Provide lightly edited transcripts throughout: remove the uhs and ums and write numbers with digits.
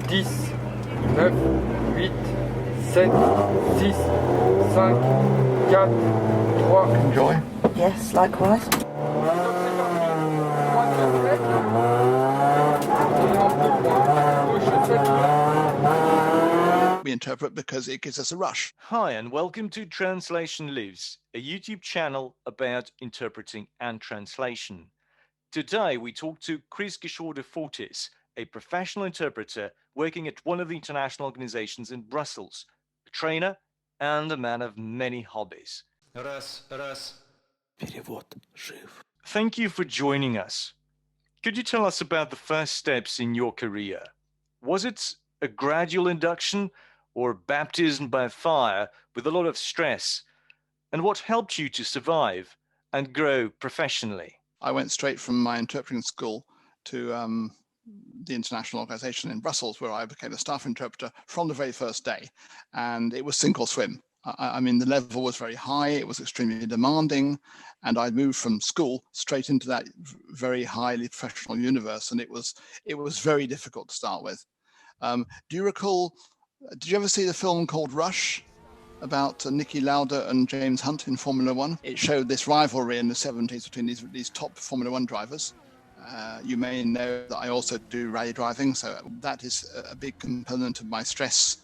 10, 9, 8, 7, 6, 5, 4, 3. Enjoy. Yes, likewise. We interpret because it gives us a rush. Hi, and welcome to Translation Lives, a YouTube channel about interpreting and translation. Today, we talk to Chris Guichot de Fortis, a professional interpreter working at one of the international organizations in Brussels, a trainer and a man of many hobbies. Перевод жив. Thank you for joining us. Could you tell us about the first steps in your career? Was it a gradual induction or baptism by fire with a lot of stress? And what helped you to survive and grow professionally? I went straight from my interpreting school to the international organization in Brussels, where I became a staff interpreter from the very first day. And it was sink or swim. I mean, the level was very high, it was extremely demanding, and I moved from school straight into that very highly professional universe, and it was very difficult to start with. Do you recall, did you ever see the film called Rush about Niki Lauda and James Hunt in Formula One? It showed this rivalry in the 70s between these top Formula One drivers. You may know that I also do rally driving, so that is a big component of my stress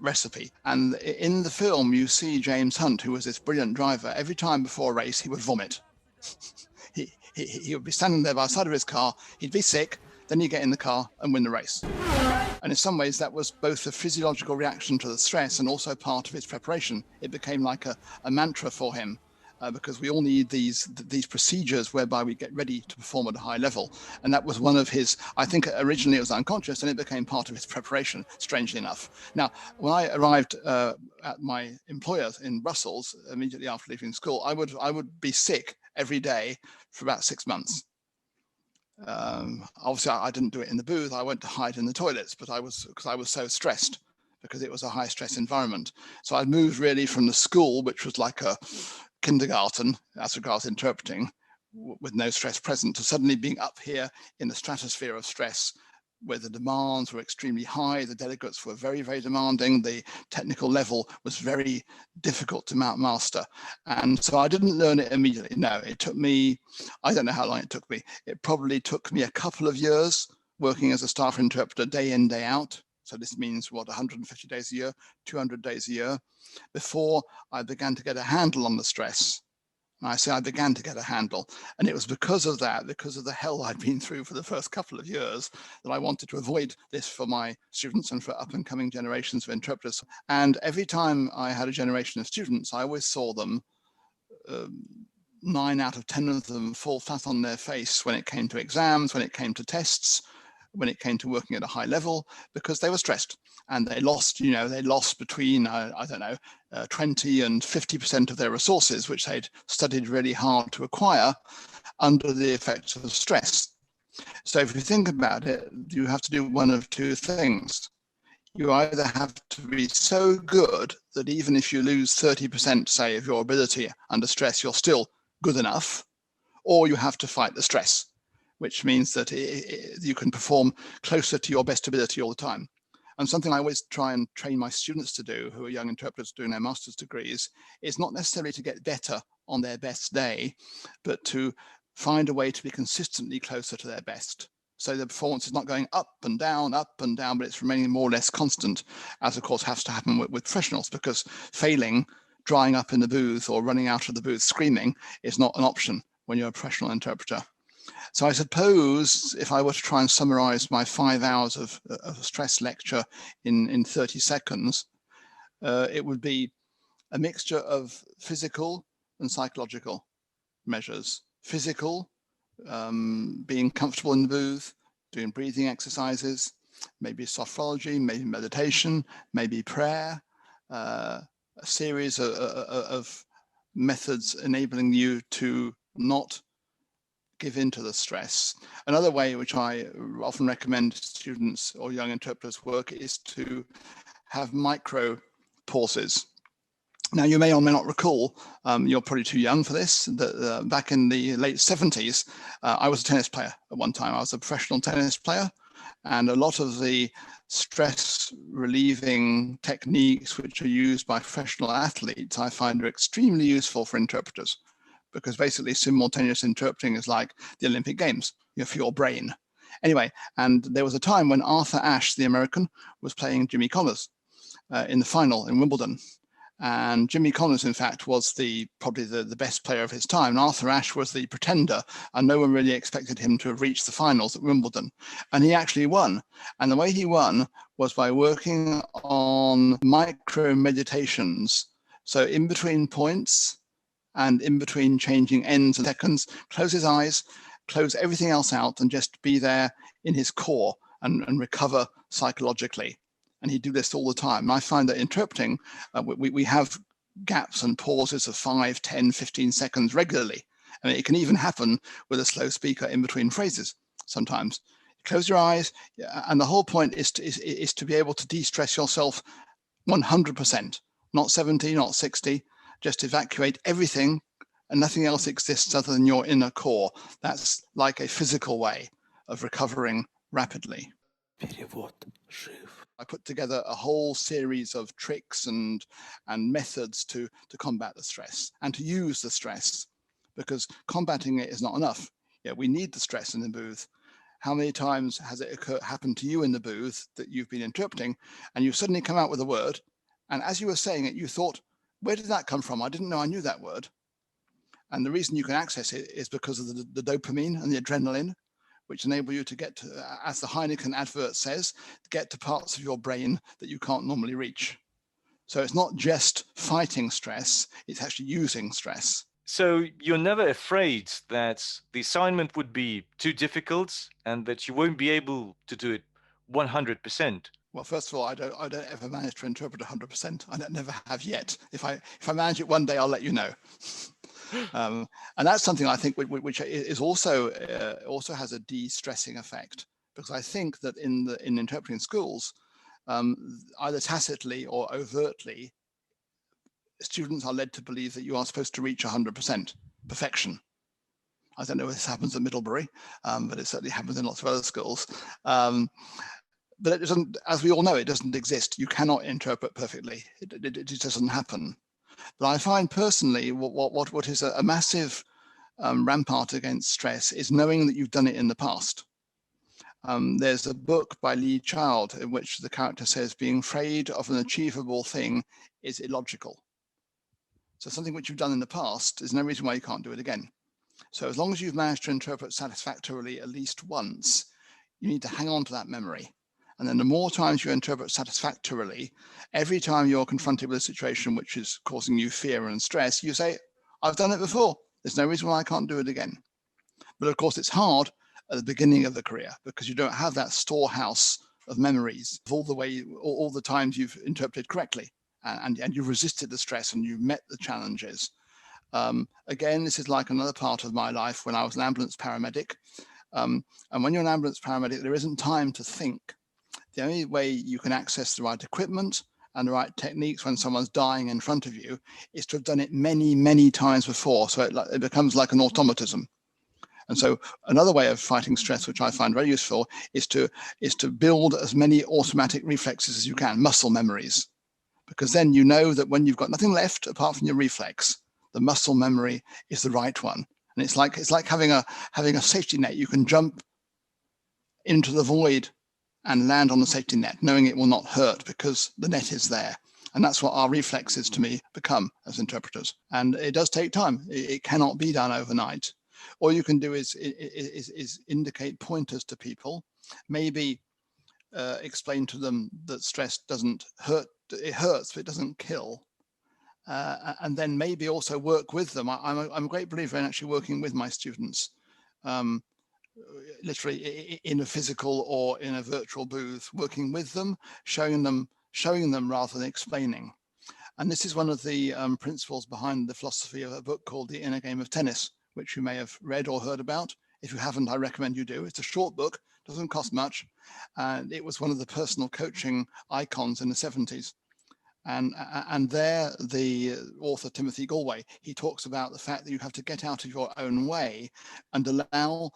recipe. And in the film, you see James Hunt, who was this brilliant driver. Every time before a race, he would vomit. he would be standing there by the side of his car, he'd be sick, then he'd get in the car and win the race. And in some ways, that was both a physiological reaction to the stress and also part of his preparation. It became like a mantra for him, because we all need these procedures whereby we get ready to perform at a high level. And that was one of his, I think originally it was unconscious, and it became part of his preparation, strangely enough. Now, when I arrived at my employer in Brussels, immediately after leaving school, I would be sick every day for about 6 months. Obviously, I didn't do it in the booth. I went to hide in the toilets, but because I was so stressed, because it was a high stress environment. So I moved really from the school, which was like a kindergarten as regards interpreting, with no stress present, to suddenly being up here in the stratosphere of stress, where the demands were extremely high, the delegates were very, very demanding, the technical level was very difficult to master. And so I didn't learn it immediately. No, it took me, I don't know how long it took me. It probably took me a couple of years working as a staff interpreter day in, day out. So this means, what, 150 days a year, 200 days a year, before I began to get a handle on the stress. And I say I began to get a handle. And it was because of that, because of the hell I'd been through for the first couple of years, that I wanted to avoid this for my students and for up-and-coming generations of interpreters. And every time I had a generation of students, I always saw them, 9 out of 10 of them fall flat on their face when it came to exams, when it came to tests, when it came to working at a high level, because they were stressed. And they lost, they lost between, 20 and 50% of their resources, which they'd studied really hard to acquire under the effects of stress. So if you think about it, you have to do one of two things. You either have to be so good that even if you lose 30%, say, of your ability under stress, you're still good enough, or you have to fight the stress, which means that you can perform closer to your best ability all the time. And something I always try and train my students to do, who are young interpreters doing their master's degrees, is not necessarily to get better on their best day, but to find a way to be consistently closer to their best. So the performance is not going up and down, but it's remaining more or less constant, as of course has to happen with professionals, because failing, drying up in the booth or running out of the booth screaming is not an option when you're a professional interpreter. So I suppose if I were to try and summarize my 5 hours of stress lecture in 30 seconds, it would be a mixture of physical and psychological measures. Physical, being comfortable in the booth, doing breathing exercises, maybe sophrology, maybe meditation, maybe prayer, a series of methods enabling you to not give in to the stress. Another way which I often recommend students or young interpreters work is to have micro pauses. Now, you may or may not recall, you're probably too young for this, that back in the late 70s, I was a tennis player at one time. I was a professional tennis player, And a lot of the stress relieving techniques which are used by professional athletes, I find are extremely useful for interpreters, because basically simultaneous interpreting is like the Olympic Games, for your brain. Anyway, and there was a time when Arthur Ashe, the American, was playing Jimmy Connors in the final in Wimbledon. And Jimmy Connors, in fact, was probably the best player of his time. And Arthur Ashe was the pretender, and no one really expected him to have reached the finals at Wimbledon. And he actually won. And the way he won was by working on micro meditations. So in between points and in between changing ends and seconds, close his eyes, close everything else out, and just be there in his core and recover psychologically. And he'd do this all the time. And I find that interpreting, we have gaps and pauses of 5, 10, 15 seconds regularly. I mean, it can even happen with a slow speaker in between phrases sometimes. Close your eyes, and the whole point is to be able to de-stress yourself 100%, not 70, not 60, just evacuate everything, and nothing else exists other than your inner core. That's like a physical way of recovering rapidly. Перевод. Жив. I put together a whole series of tricks and methods to combat the stress and to use the stress, because combating it is not enough. Yeah, we need the stress in the booth. How many times has it happened to you in the booth that you've been interpreting and you suddenly come out with a word, and as you were saying it, you thought, where did that come from? I didn't know I knew that word. And the reason you can access it is because of the dopamine and the adrenaline, which enable you to get to, as the Heineken advert says, get to parts of your brain that you can't normally reach. So it's not just fighting stress, it's actually using stress. So you're never afraid that the assignment would be too difficult and that you won't be able to do it 100%? Well, first of all, I don't ever manage to interpret 100%. I never have yet. If I manage it one day, I'll let you know. And that's something I think which is also has a de-stressing effect, because I think that in interpreting schools, either tacitly or overtly, students are led to believe that you are supposed to reach 100% perfection. I don't know if this happens at Middlebury, but it certainly happens in lots of other schools. But it doesn't, as we all know, it doesn't exist. You cannot interpret perfectly. It just doesn't happen. But I find personally what is a massive rampart against stress is knowing that you've done it in the past. There's a book by Lee Child in which the character says being afraid of an achievable thing is illogical. So something which you've done in the past, there's no reason why you can't do it again. So as long as you've managed to interpret satisfactorily at least once, you need to hang on to that memory. And then the more times you interpret satisfactorily, every time you're confronted with a situation which is causing you fear and stress, you say, I've done it before. There's no reason why I can't do it again. But of course, it's hard at the beginning of the career because you don't have that storehouse of memories of all the times you've interpreted correctly and you resisted the stress and you met the challenges. Again, this is like another part of my life when I was an ambulance paramedic. And when you're an ambulance paramedic, there isn't time to think. The only way you can access the right equipment and the right techniques when someone's dying in front of you is to have done it many, many times before. So it becomes like an automatism. And so another way of fighting stress, which I find very useful, is to build as many automatic reflexes as you can, muscle memories, because then you know that when you've got nothing left apart from your reflex, the muscle memory is the right one. And it's like having a safety net. You can jump into the void and land on the safety net, knowing it will not hurt because the net is there. And that's what our reflexes, to me, become as interpreters. And it does take time. It cannot be done overnight. All you can do is indicate pointers to people, maybe explain to them that stress doesn't hurt. It hurts, but it doesn't kill. And then maybe also work with them. I'm a great believer in actually working with my students, literally in a physical or in a virtual booth, working with them, showing them rather than explaining. And this is one of the principles behind the philosophy of a book called The Inner Game of Tennis, which you may have read or heard about. If you haven't, I recommend you do. It's a short book, doesn't cost much. And it was one of the personal coaching icons in the 70s. And there, the author Timothy Galway, he talks about the fact that you have to get out of your own way and allow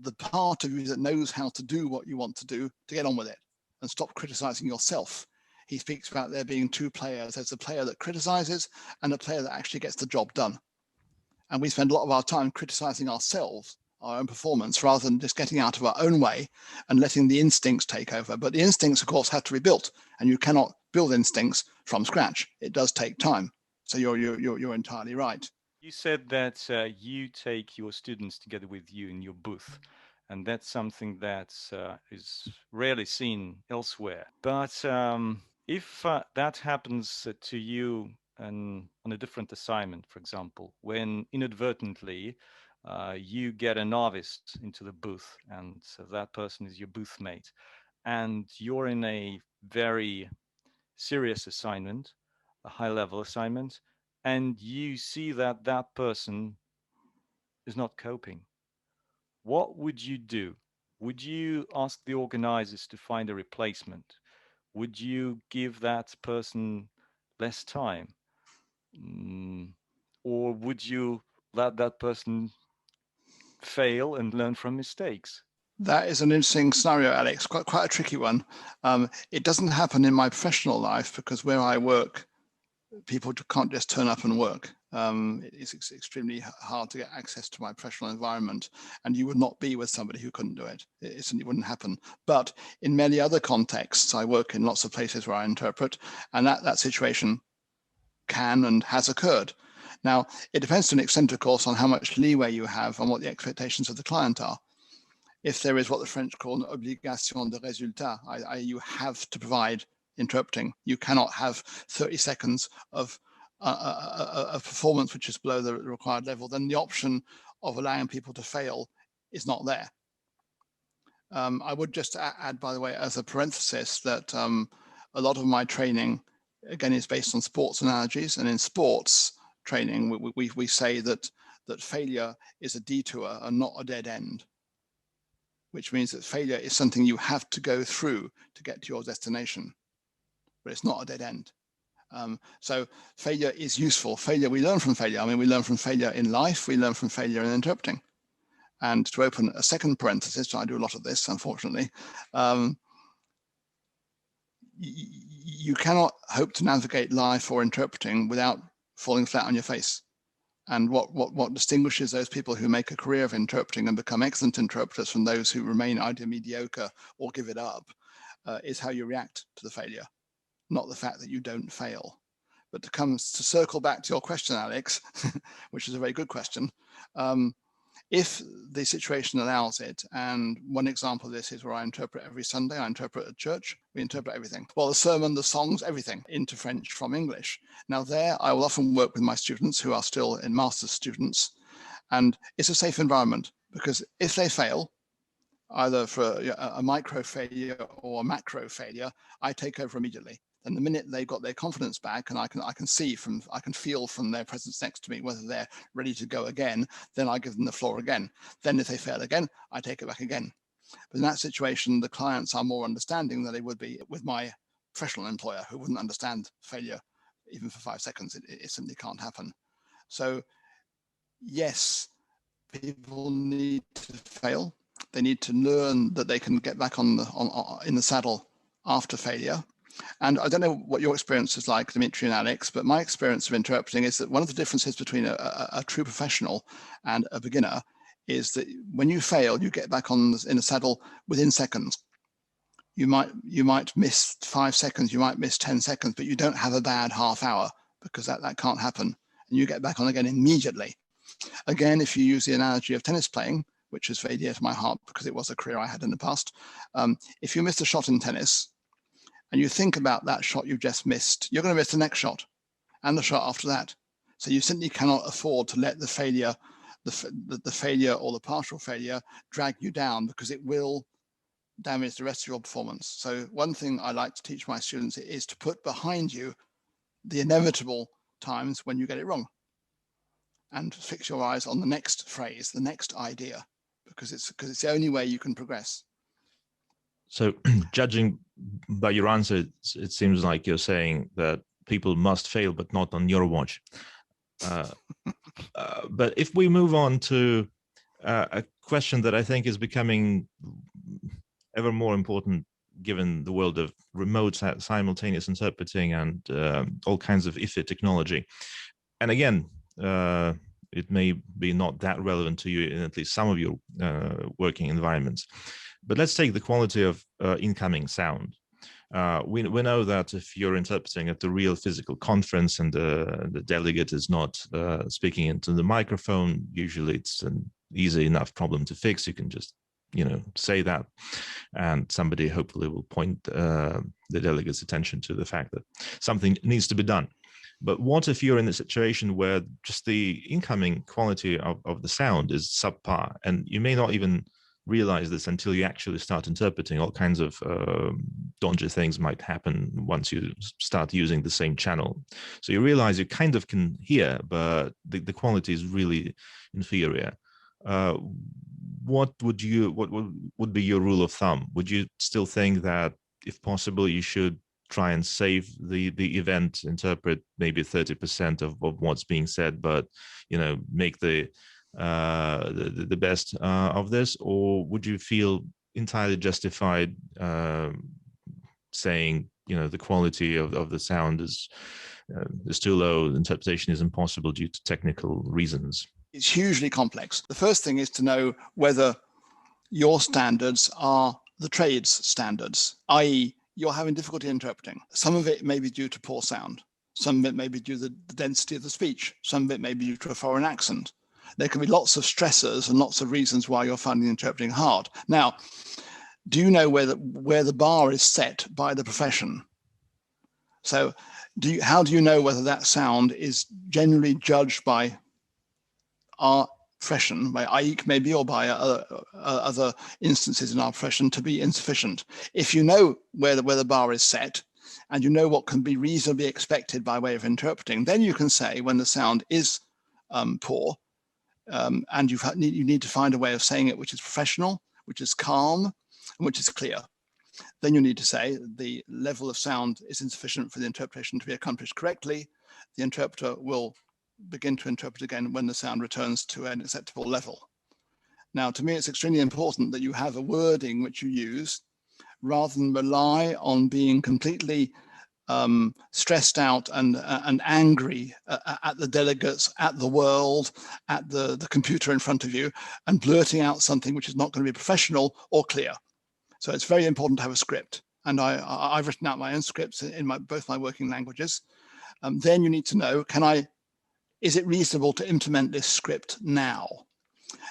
the part of you that knows how to do what you want to do to get on with it and stop criticizing yourself. He speaks about there being two players. There's a player that criticizes and a player that actually gets the job done. And we spend a lot of our time criticizing ourselves, our own performance, rather than just getting out of our own way and letting the instincts take over. But the instincts, of course, have to be built, and you cannot build instincts from scratch. It does take time. So you're entirely right. You said that you take your students together with you in your booth, and that's something that is rarely seen elsewhere. But if that happens to you on a different assignment, for example, when inadvertently you get a novice into the booth, and so that person is your boothmate, and you're in a very serious assignment, a high-level assignment, and you see that that person is not coping, what would you do? Would you ask the organizers to find a replacement? Would you give that person less time? Or would you let that person fail and learn from mistakes? That is an interesting scenario, Alex, quite a tricky one. It doesn't happen in my professional life because where I work, people can't just turn up and work. It's extremely hard to get access to my professional environment, and you would not be with somebody who couldn't do it. It simply wouldn't happen. But in many other contexts, I work in lots of places where I interpret, and that situation can and has occurred. Now, it depends to an extent, of course, on how much leeway you have and what the expectations of the client are. If there is what the French call an obligation de résultat, i.e. you have to provide interpreting. You cannot have 30 seconds of a performance which is below the required level, then the option of allowing people to fail is not there. I would just add, by the way, as a parenthesis, that a lot of my training, again, is based on sports analogies. And in sports training, we say that failure is a detour and not a dead end, which means that failure is something you have to go through to get to your destination, but it's not a dead end. So failure is useful. Failure, we learn from failure. I mean, we learn from failure in life, we learn from failure in interpreting. And to open a second parenthesis, I do a lot of this, unfortunately, you cannot hope to navigate life or interpreting without falling flat on your face. And what distinguishes those people who make a career of interpreting and become excellent interpreters from those who remain either mediocre or give it up is how you react to the failure, not the fact that you don't fail. But to circle back to your question, Alex, which is a very good question, if the situation allows it, and one example of this is where I interpret every Sunday, I interpret at church, we interpret everything. Well, the sermon, the songs, everything into French from English. Now there, I will often work with my students who are still in master's students, and it's a safe environment because if they fail, either for a micro failure or a macro failure, I take over immediately. And the minute they've got their confidence back, and I can feel from their presence next to me whether they're ready to go again, then I give them the floor again. Then if they fail again, I take it back again. But in that situation, the clients are more understanding than they would be with my professional employer, who wouldn't understand failure even for 5 seconds. It simply can't happen. So yes, people need to fail. They need to learn that they can get back in the saddle after failure. And I don't know what your experience is like, Dimitri and Alex, but my experience of interpreting is that one of the differences between a true professional and a beginner is that when you fail, you get back in the saddle within seconds. You might miss 5 seconds, you might miss 10 seconds, but you don't have a bad half hour because that can't happen. And you get back on again immediately. Again, if you use the analogy of tennis playing, which is very dear to my heart because it was a career I had in the past, if you miss a shot in tennis, and you think about that shot you just missed, you're going to miss the next shot and the shot after that. So you simply cannot afford to let the failure, the failure or the partial failure drag you down, because it will damage the rest of your performance. So one thing I like to teach my students is to put behind you the inevitable times when you get it wrong and fix your eyes on the next phrase, the next idea, because it's the only way you can progress. So judging by your answer, it seems like you're saying that people must fail, but not on your watch. But if we move on to a question that I think is becoming ever more important given the world of remote simultaneous interpreting and all kinds of IFE technology. And again, it may be not that relevant to you in at least some of your working environments. But let's take the quality of incoming sound. We know that if you're interpreting at the real physical conference and the delegate is not speaking into the microphone, usually it's an easy enough problem to fix. You can just, say that, and somebody hopefully will point the delegate's attention to the fact that something needs to be done. But what if you're in a situation where just the incoming quality of the sound is subpar, and you may not even realize this until you actually start interpreting? All kinds of dodgy things might happen once you start using the same channel. So you realize you kind of can hear, but the quality is really inferior. What would be your rule of thumb? Would you still think that if possible you should try and save the event, interpret maybe 30% of what's being said, but make the best of this? Or would you feel entirely justified saying the quality of the sound is too low, interpretation is impossible due to technical reasons? It's hugely complex. The first thing is to know whether your standards are the trade's standards, i.e. you're having difficulty interpreting. Some of it may be due to poor sound. Some of it may be due to the density of the speech. Some of it may be due to a foreign accent. There can be lots of stressors and lots of reasons why you're finding interpreting hard. Now, do you know where the bar is set by the profession? So how do you know whether that sound is generally judged by our profession, by IEC maybe, or by other instances in our profession, to be insufficient? If you know where the bar is set, and you know what can be reasonably expected by way of interpreting, then you can say when the sound is poor, and you need to find a way of saying it which is professional, which is calm, and which is clear. Then you need to say the level of sound is insufficient for the interpretation to be accomplished correctly. The interpreter will begin to interpret again when the sound returns to an acceptable level. Now, to me, it's extremely important that you have a wording which you use rather than rely on being completely stressed out and angry at the delegates, at the world, at the computer in front of you, and blurting out something which is not going to be professional or clear. So it's very important to have a script. And I've written out my own scripts in both my working languages. Then you need to know, is it reasonable to implement this script now?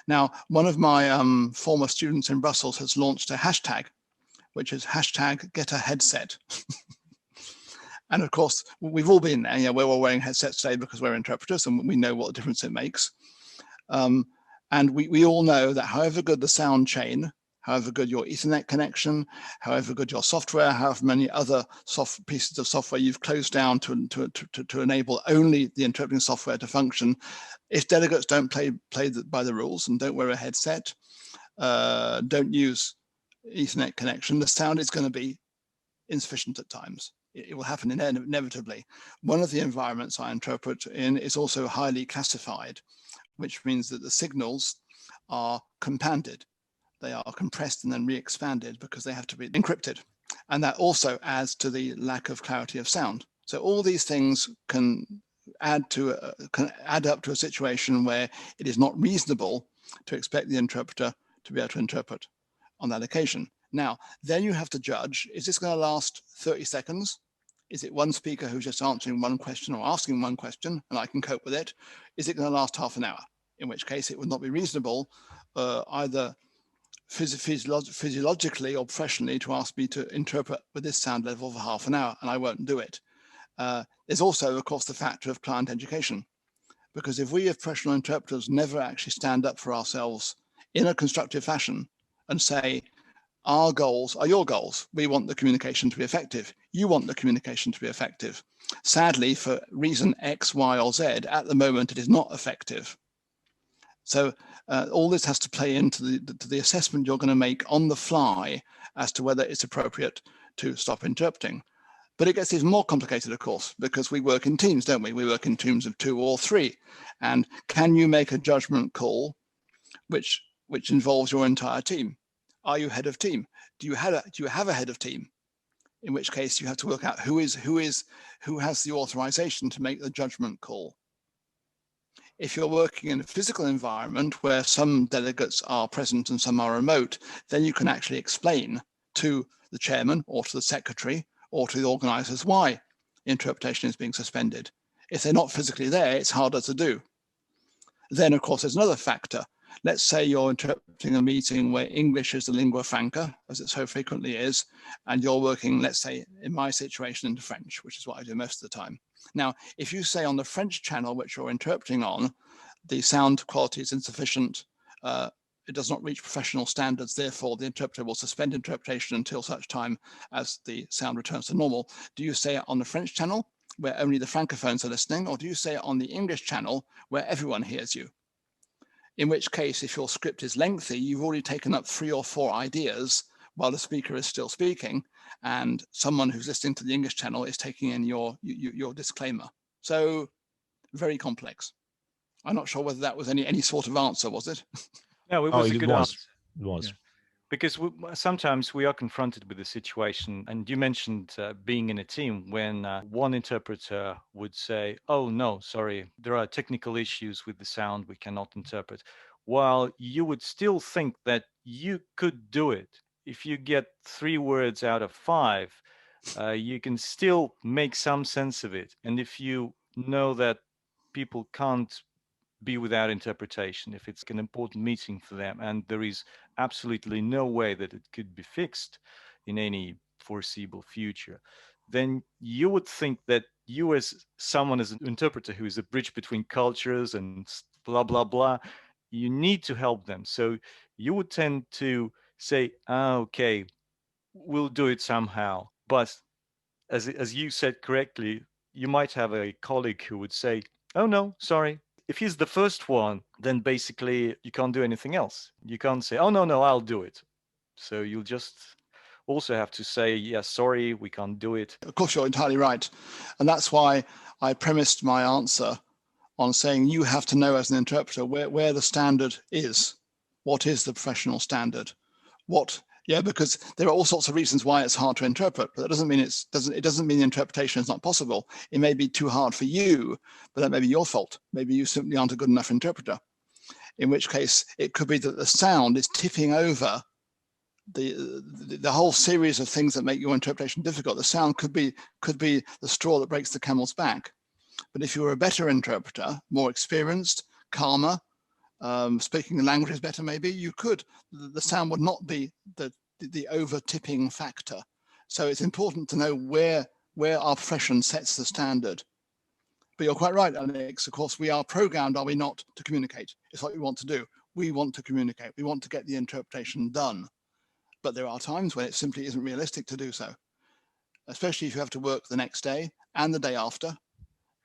Now, one of my former students in Brussels has launched a hashtag, which is #GetAHeadset. And of course, we've all been there. We're all wearing headsets today because we're interpreters and we know what the difference it makes. And we all know that however good the sound chain, however good your Ethernet connection, however good your software, however many other pieces of software you've closed down to enable only the interpreting software to function, if delegates don't play by the rules and don't wear a headset, don't use Ethernet connection, the sound is going to be insufficient at times. It will happen inevitably. One of the environments I interpret in is also highly classified, which means that the signals are companded. They are compressed and then re-expanded because they have to be encrypted. And that also adds to the lack of clarity of sound. So all these things can add up to a situation where it is not reasonable to expect the interpreter to be able to interpret on that occasion. Now, then you have to judge, is this going to last 30 seconds? Is it one speaker who's just answering one question or asking one question and I can cope with it? Is it going to last half an hour? In which case it would not be reasonable either physiologically or professionally to ask me to interpret with this sound level for half an hour, and I won't do it. There's also, of course, the factor of client education, because if we as professional interpreters never actually stand up for ourselves in a constructive fashion and say, our goals are your goals. We want the communication to be effective. You want the communication to be effective. Sadly, for reason X, Y, or Z, at the moment, it is not effective. So all this has to play into the assessment you're going to make on the fly as to whether it's appropriate to stop interpreting. But it gets even more complicated, of course, because we work in teams, don't we? We work in teams of 2 or 3. And can you make a judgment call which involves your entire team? Are you head of team? Do you have a head of team? In which case you have to work out who has the authorization to make the judgment call. If you're working in a physical environment where some delegates are present and some are remote, then you can actually explain to the chairman or to the secretary or to the organizers why interpretation is being suspended. If they're not physically there, it's harder to do. Then, of course, there's another factor. Let's say you're interpreting a meeting where English is the lingua franca, as it so frequently is, and you're working, let's say, in my situation, into French, which is what I do most of the time. Now, if you say on the French channel which you're interpreting on, the sound quality is insufficient, it does not reach professional standards, therefore the interpreter will suspend interpretation until such time as the sound returns to normal. Do you say it on the French channel where only the francophones are listening, or do you say it on the English channel where everyone hears you? In which case, if your script is lengthy, you've already taken up 3 or 4 ideas while the speaker is still speaking, and someone who's listening to the English channel is taking in your disclaimer. So very complex. I'm not sure whether that was any sort of answer, was it? No, it was a good answer. It was. Yeah. Because sometimes we are confronted with a situation, and you mentioned being in a team when one interpreter would say, oh, no, sorry, there are technical issues with the sound, we cannot interpret, while you would still think that you could do it. If you get 3 words out of 5, you can still make some sense of it. And if you know that people can't be without interpretation, if it's an important meeting for them and there is absolutely no way that it could be fixed in any foreseeable future, then you would think that you as someone, as an interpreter who is a bridge between cultures and blah, blah, blah, you need to help them. So you would tend to say, okay, we'll do it somehow. But as you said correctly, you might have a colleague who would say, oh, no, sorry. If he's the first one, then basically you can't do anything else. You can't say, oh, no, I'll do it. So you'll just also have to say, yeah, sorry, we can't do it. Of course, you're entirely right. And that's why I premised my answer on saying you have to know as an interpreter where the standard is. What is the professional standard? Because there are all sorts of reasons why it's hard to interpret, but that doesn't mean it doesn't mean the interpretation is not possible. It may be too hard for you, but that may be your fault. Maybe you simply aren't a good enough interpreter. In which case, it could be that the sound is tipping over the whole series of things that make your interpretation difficult. The sound could be the straw that breaks the camel's back. But if you were a better interpreter, more experienced, calmer, speaking the languages better, maybe the sound would not be the over tipping factor. So it's important to know where our profession sets the standard. But you're quite right, Alex. Of course, we are programmed, are we not, to communicate? It's what we want to do. We want to communicate. We want to get the interpretation done. But there are times when it simply isn't realistic to do so, especially if you have to work the next day and the day after,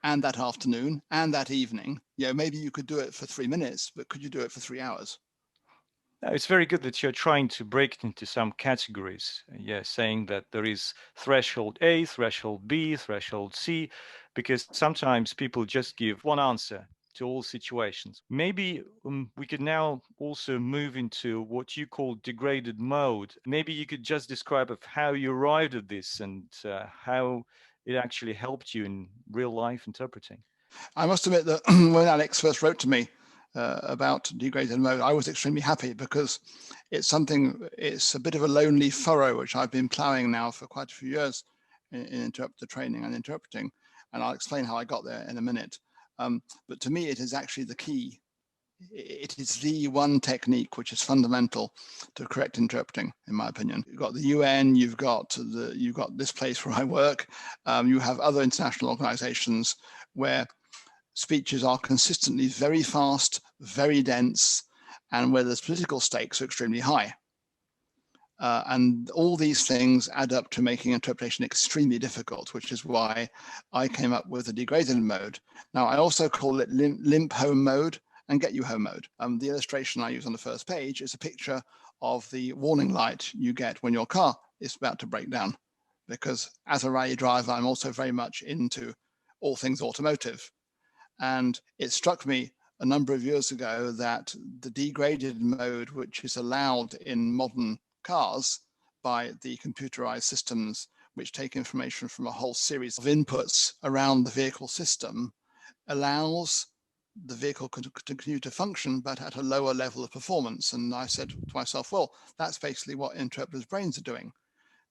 and that afternoon and that evening. Maybe you could do it for 3 minutes, but could you do it for 3 hours? Now, it's very good that you're trying to break it into some categories. Saying that there is threshold A, threshold B, threshold C, because sometimes people just give one answer to all situations. Maybe we could now also move into what you call degraded mode. Maybe you could just describe of how you arrived at this and how it actually helped you in real life interpreting. I must admit that when Alex first wrote to me about degraded mode, I was extremely happy because it's a bit of a lonely furrow which I've been ploughing now for quite a few years in interpreter training and interpreting, and I'll explain how I got there in a minute. But to me, it is actually the key. It is the one technique which is fundamental to correct interpreting, in my opinion. You've got the UN, you've got this place where I work, you have other international organizations where speeches are consistently very fast, very dense, and where the political stakes are extremely high. And all these things add up to making interpretation extremely difficult, which is why I came up with the degraded mode. Now, I also call it limp-home mode and get-you-home mode. The illustration I use on the first page is a picture of the warning light you get when your car is about to break down. because as a rally driver, I'm also very much into all things automotive. And it struck me a number of years ago that the degraded mode, which is allowed in modern cars by the computerized systems which take information from a whole series of inputs around the vehicle system, allows the vehicle to continue to function, but at a lower level of performance. And I said to myself, well, that's basically what interpreters' brains are doing,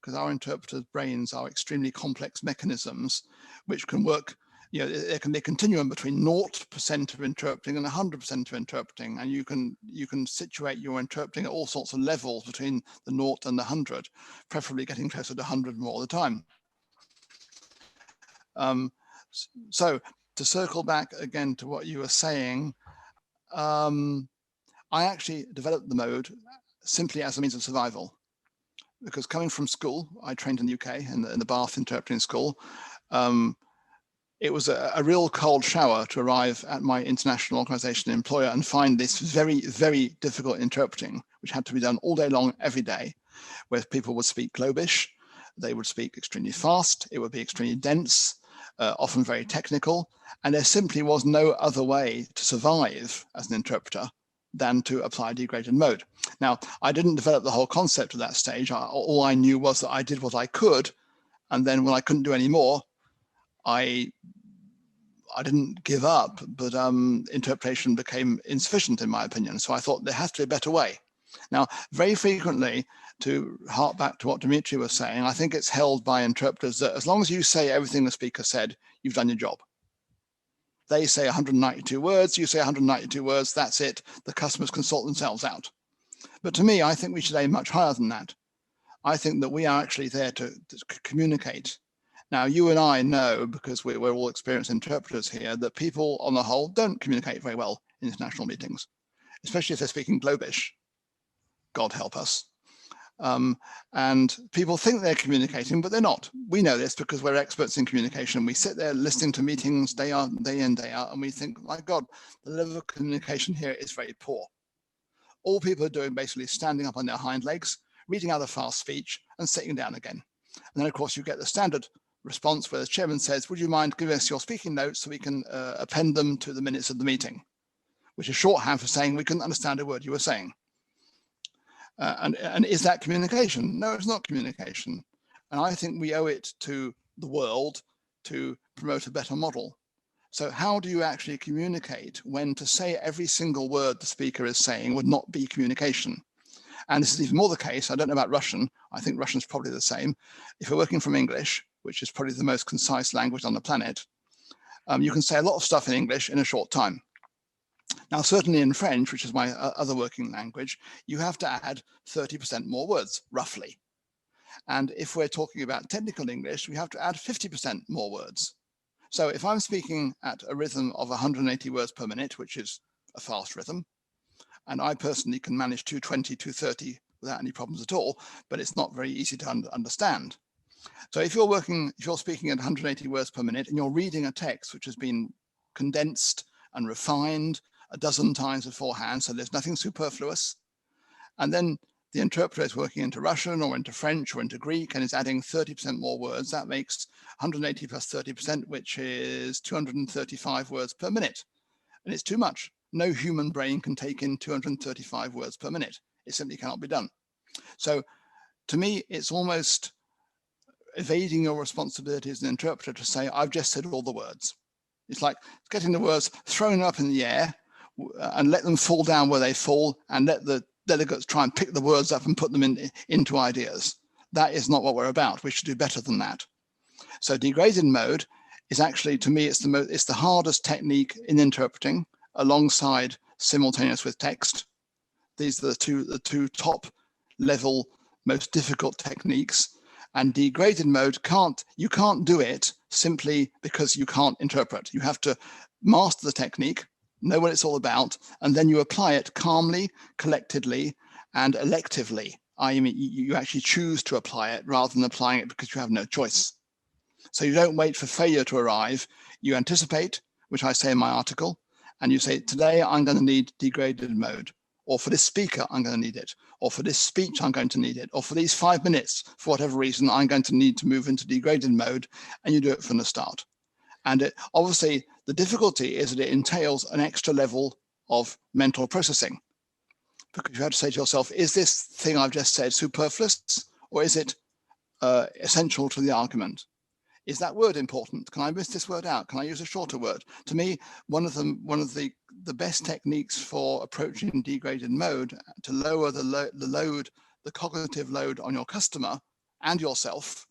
because our interpreters' brains are extremely complex mechanisms which can work. You know, there can be a continuum between 0% of interpreting and 100% of interpreting, and you can situate your interpreting at all sorts of levels between the 0 and the 100, preferably getting closer to 100 more of the time. So to circle back again to what you were saying, I actually developed the mode simply as a means of survival, because coming from school, I trained in the UK in the Bath interpreting school. It was a real cold shower to arrive at my international organization employer and find this very, very difficult interpreting, which had to be done all day long, every day, where people would speak Globish, they would speak extremely fast, it would be extremely dense, often very technical, and there simply was no other way to survive as an interpreter than to apply degraded mode. Now, I didn't develop the whole concept at that stage. All I knew was that I did what I could, and then when I couldn't do any more, I didn't give up, but interpretation became insufficient in my opinion. So I thought there has to be a better way. Now, very frequently, to hark back to what Dimitri was saying, I think it's held by interpreters that as long as you say everything the speaker said, you've done your job. They say 192 words, you say 192 words, that's it. The customers can sort themselves out. But to me, I think we should aim much higher than that. I think that we are actually there to communicate. Now, you and I know, because we're all experienced interpreters here, that people on the whole don't communicate very well in international meetings, especially if they're speaking Globish. God help us. And people think they're communicating, but they're not. We know this because we're experts in communication. We sit there listening to meetings day in, day out, and we think, my God, the level of communication here is very poor. All people are doing basically is standing up on their hind legs, reading out a fast speech, and sitting down again. And then, of course, you get the standard response where the chairman says, would you mind giving us your speaking notes so we can append them to the minutes of the meeting, which is shorthand for saying we couldn't understand a word you were saying. And is that communication? No, it's not communication. And I think we owe it to the world to promote a better model. So how do you actually communicate when to say every single word the speaker is saying would not be communication? And this is even more the case. I don't know about Russian. I think Russian is probably the same. If you're working from English, which is probably the most concise language on the planet, you can say a lot of stuff in English in a short time. Now, certainly in French, which is my other working language, you have to add 30% more words, roughly. And if we're talking about technical English, we have to add 50% more words. So if I'm speaking at a rhythm of 180 words per minute, which is a fast rhythm, and I personally can manage 220, 230 without any problems at all, but it's not very easy to understand. So if you're speaking at 180 words per minute and you're reading a text which has been condensed and refined a dozen times beforehand, so there's nothing superfluous, and then the interpreter is working into Russian or into French or into Greek and is adding 30% more words, that makes 180 plus 30%, which is 235 words per minute. And it's too much. No human brain can take in 235 words per minute. It simply cannot be done. So to me, it's almost evading your responsibility as an interpreter to say, I've just said all the words. It's like getting the words thrown up in the air and let them fall down where they fall and let the delegates try and pick the words up and put them into ideas. That is not what we're about. We should do better than that. So degraded mode is actually, to me, it's the hardest technique in interpreting alongside simultaneous with text. These are the two top level, most difficult techniques. And degraded mode you can't do it simply because you can't interpret. You have to master the technique, know what it's all about, and then you apply it calmly, collectedly, and electively. I mean, you actually choose to apply it rather than applying it because you have no choice. So you don't wait for failure to arrive. You anticipate, which I say in my article, and you say, today I'm going to need degraded mode. or for this speaker, I'm going to need it, or for this speech, I'm going to need it, or for these 5 minutes, for whatever reason, I'm going to need to move into degraded mode, and you do it from the start. And obviously, the difficulty is that it entails an extra level of mental processing, because you have to say to yourself, is this thing I've just said superfluous, or is it essential to the argument? Is that word important? Can I miss this word out? Can I use a shorter word? To me, one of the best techniques for approaching degraded mode to lower the cognitive load on your customer and yourself.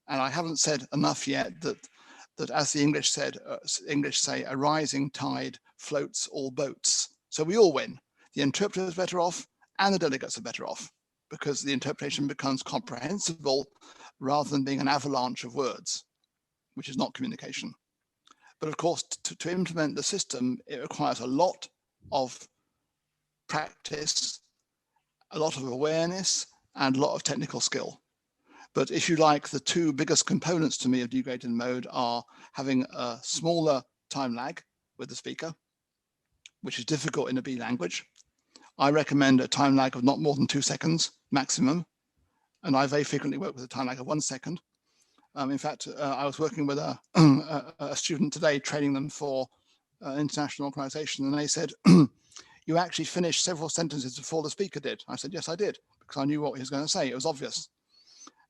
And I haven't said enough yet that as the English say, a rising tide floats all boats. So we all win. The interpreter is better off, and the delegates are better off, because the interpretation becomes comprehensible rather than being an avalanche of words, which is not communication. But of course, to implement the system, it requires a lot of practice, a lot of awareness, and a lot of technical skill. But if you like, the two biggest components to me of degraded mode are having a smaller time lag with the speaker, which is difficult in a B language. I recommend a time lag of not more than 2 seconds maximum. And I very frequently work with a time lag of 1 second. In fact, I was working with a student today, training them for an international organization, and they said, you actually finished several sentences before the speaker did. I said, yes, I did, because I knew what he was going to say. It was obvious.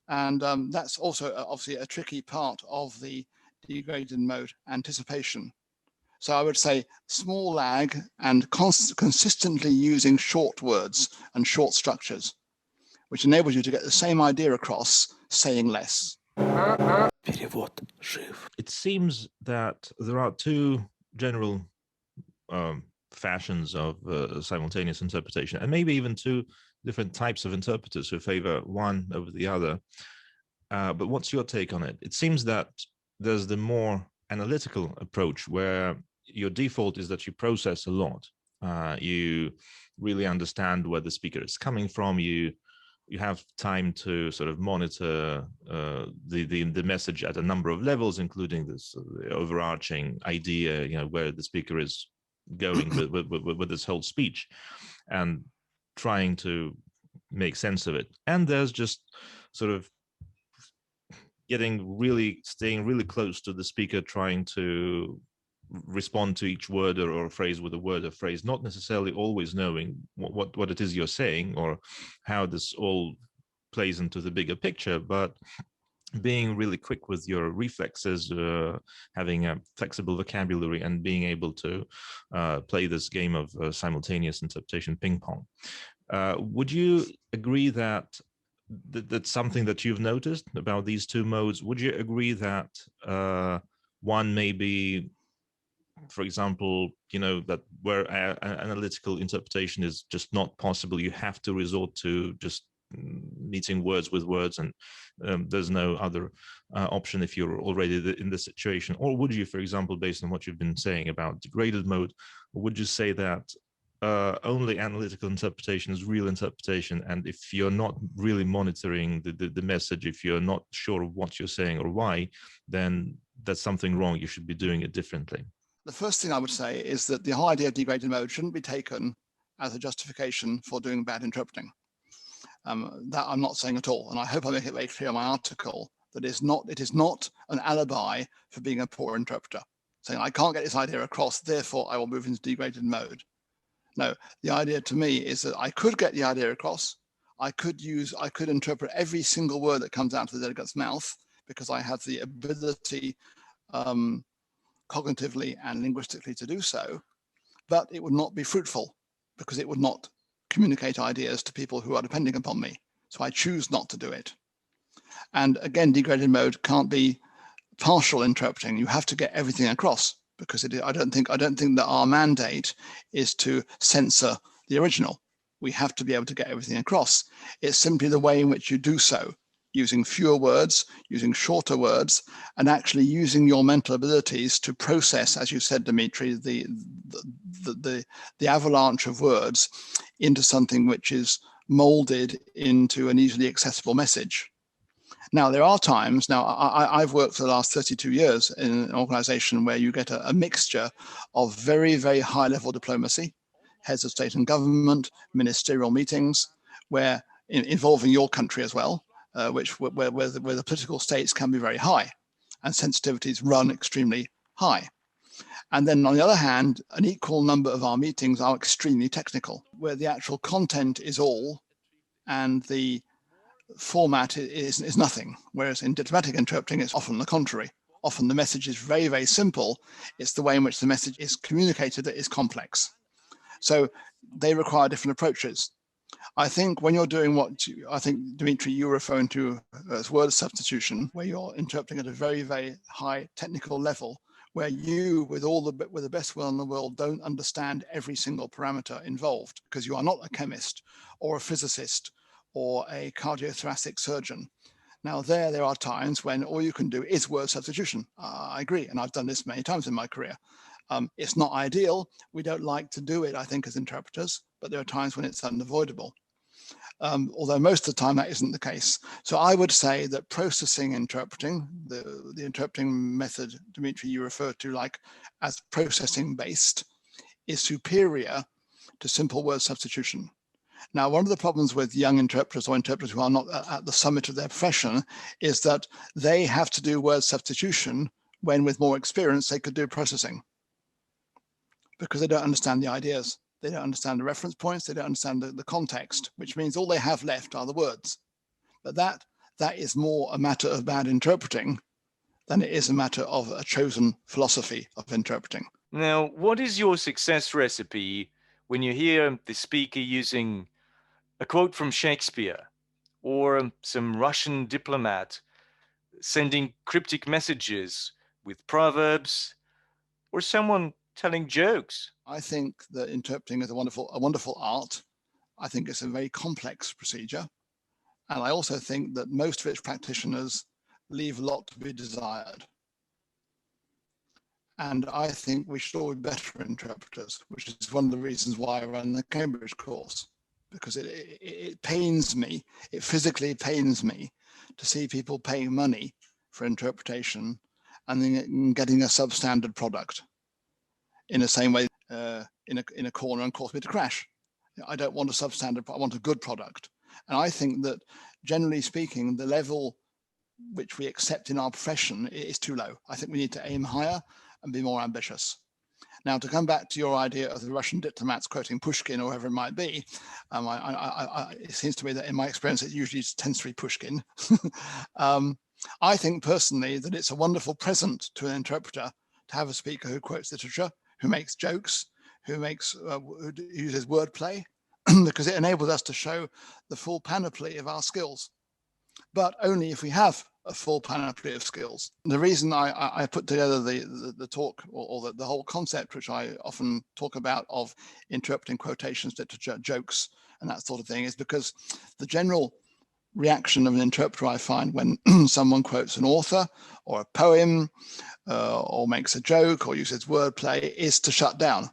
And that's also obviously a tricky part of the degraded mode anticipation. So I would say small lag and consistently using short words and short structures, which enables you to get the same idea across, saying less. Перевод жив. It seems that there are two general fashions of simultaneous interpretation, and maybe even two different types of interpreters who favor one over the other. But what's your take on it? It seems that there's the more analytical approach, where your default is that you process a lot. You really understand where the speaker is coming from. You have time to sort of monitor the message at a number of levels, including this overarching idea, where the speaker is going with this whole speech, and trying to make sense of it. And there's just sort of staying really close to the speaker, trying to respond to each word or phrase with a word or phrase, not necessarily always knowing what it is you're saying or how this all plays into the bigger picture, but being really quick with your reflexes, having a flexible vocabulary, and being able to play this game of simultaneous interpretation, ping-pong. Would you agree that that's something that you've noticed about these two modes? Would you agree that one may be, for example, that where analytical interpretation is just not possible, you have to resort to just meeting words with words, and there's no other option if you're already in this situation? Or would you, for example, based on what you've been saying about degraded mode, would you say that only analytical interpretation is real interpretation, and if you're not really monitoring the message, if you're not sure of what you're saying or why, then that's something wrong, you should be doing it differently? The first thing I would say is that the whole idea of degraded mode shouldn't be taken as a justification for doing bad interpreting. That I'm not saying at all, and I hope I make it very clear in my article that it is not an alibi for being a poor interpreter, saying I can't get this idea across, therefore I will move into degraded mode. No, the idea to me is that I could get the idea across. I could interpret every single word that comes out of the delegate's mouth, because I have the ability cognitively and linguistically to do so, but it would not be fruitful, because it would not communicate ideas to people who are depending upon me. So I choose not to do it. And again, degraded mode can't be partial interpreting. You have to get everything across, because I don't think that our mandate is to censor the original. We have to be able to get everything across. It's simply the way in which you do so, using fewer words, using shorter words, and actually using your mental abilities to process, as you said, Dimitri, the avalanche of words into something which is molded into an easily accessible message. Now, there are times, I've worked for the last 32 years in an organization where you get a mixture of very, very high level diplomacy, heads of state and government, ministerial meetings, where involving your country as well, where the political stakes can be very high and sensitivities run extremely high. And then on the other hand, an equal number of our meetings are extremely technical, where the actual content is all and the format is nothing. Whereas in diplomatic interpreting, it's often the contrary. Often the message is very, very simple. It's the way in which the message is communicated that is complex. So they require different approaches. I think when you're doing what I think, Dimitri, you're referring to as word substitution, where you're interpreting at a very, very high technical level, where you, with the best will in the world, don't understand every single parameter involved because you are not a chemist or a physicist or a cardiothoracic surgeon. Now there are times when all you can do is word substitution. I agree, and I've done this many times in my career. It's not ideal. We don't like to do it, I think, as interpreters, but there are times when it's unavoidable. Although most of the time that isn't the case. So I would say that processing interpreting, the interpreting method, Dimitri, you refer to like as processing based, is superior to simple word substitution. Now, one of the problems with young interpreters or interpreters who are not at the summit of their profession is that they have to do word substitution when with more experience they could do processing because they don't understand the ideas. They don't understand the reference points. They don't understand the context, which means all they have left are the words. But that is more a matter of bad interpreting than it is a matter of a chosen philosophy of interpreting. Now, what is your success recipe when you hear the speaker using a quote from Shakespeare or some Russian diplomat sending cryptic messages with proverbs or someone telling jokes? I think that interpreting is a wonderful art. I think it's a very complex procedure. And I also think that most of its practitioners leave a lot to be desired. And I think we should all be better interpreters, which is one of the reasons why I run the Cambridge course, because it pains me, it physically pains me to see people paying money for interpretation and then getting a substandard product in the same way in a corner and cause me to crash. I don't want a substandard, I want a good product. And I think that generally speaking, the level which we accept in our profession is too low. I think we need to aim higher and be more ambitious. Now, to come back to your idea of the Russian diplomats quoting Pushkin or whoever it might be, it seems to me that in my experience, it usually tends to be Pushkin. I think personally that it's a wonderful present to an interpreter to have a speaker who quotes literature, who makes jokes, who uses wordplay, because it enables us to show the full panoply of our skills, but only if we have a full panoply of skills. The reason I put together the talk or the whole concept, which I often talk about, of interpreting quotations, literature, jokes, and that sort of thing, is because the general reaction of an interpreter I find when someone quotes an author or a poem or makes a joke or uses wordplay is to shut down.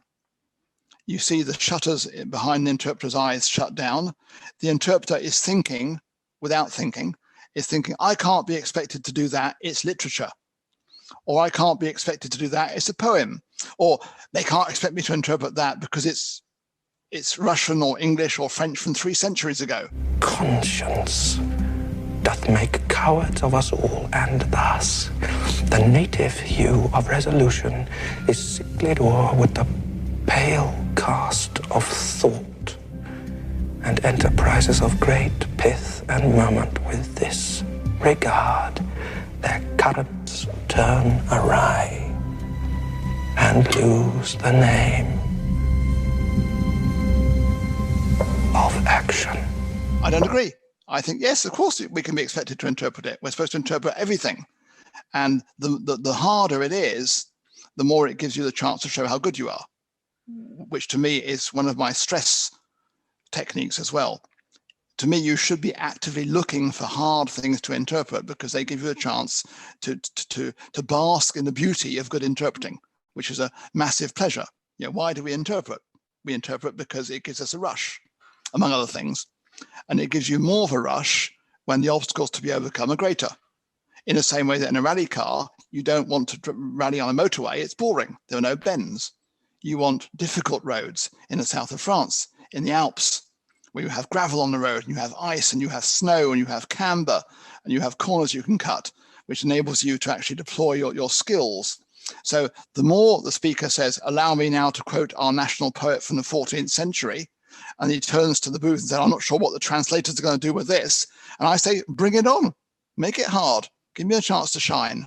You see the shutters behind the interpreter's eyes shut down. The interpreter is thinking without thinking, is thinking, I can't be expected to do that, it's literature. Or I can't be expected to do that, it's a poem. Or they can't expect me to interpret that because it's Russian or English or French from 3 centuries ago. Conscience doth make cowards of us all, and thus the native hue of resolution is sicklied o'er with the pale cast of thought, and enterprises of great pith and moment with this regard their currents turn awry and lose the name of action. I don't agree. I think, yes, of course we can be expected to interpret it. We're supposed to interpret everything. And the harder it is, the more it gives you the chance to show how good you are, which to me is one of my stress techniques as well. To me, you should be actively looking for hard things to interpret because they give you a chance to bask in the beauty of good interpreting, which is a massive pleasure. You know, why do we interpret? We interpret because it gives us a rush, among other things. And it gives you more of a rush when the obstacles to be overcome are greater. In the same way that in a rally car, you don't want to rally on a motorway, it's boring. There are no bends. You want difficult roads in the south of France, in the Alps, where you have gravel on the road, and you have ice, and you have snow, and you have camber, and you have corners you can cut, which enables you to actually deploy your skills. So the more the speaker says, allow me now to quote our national poet from the 14th century, and he turns to the booth and says, I'm not sure what the translators are going to do with this. And I say, bring it on, make it hard, give me a chance to shine.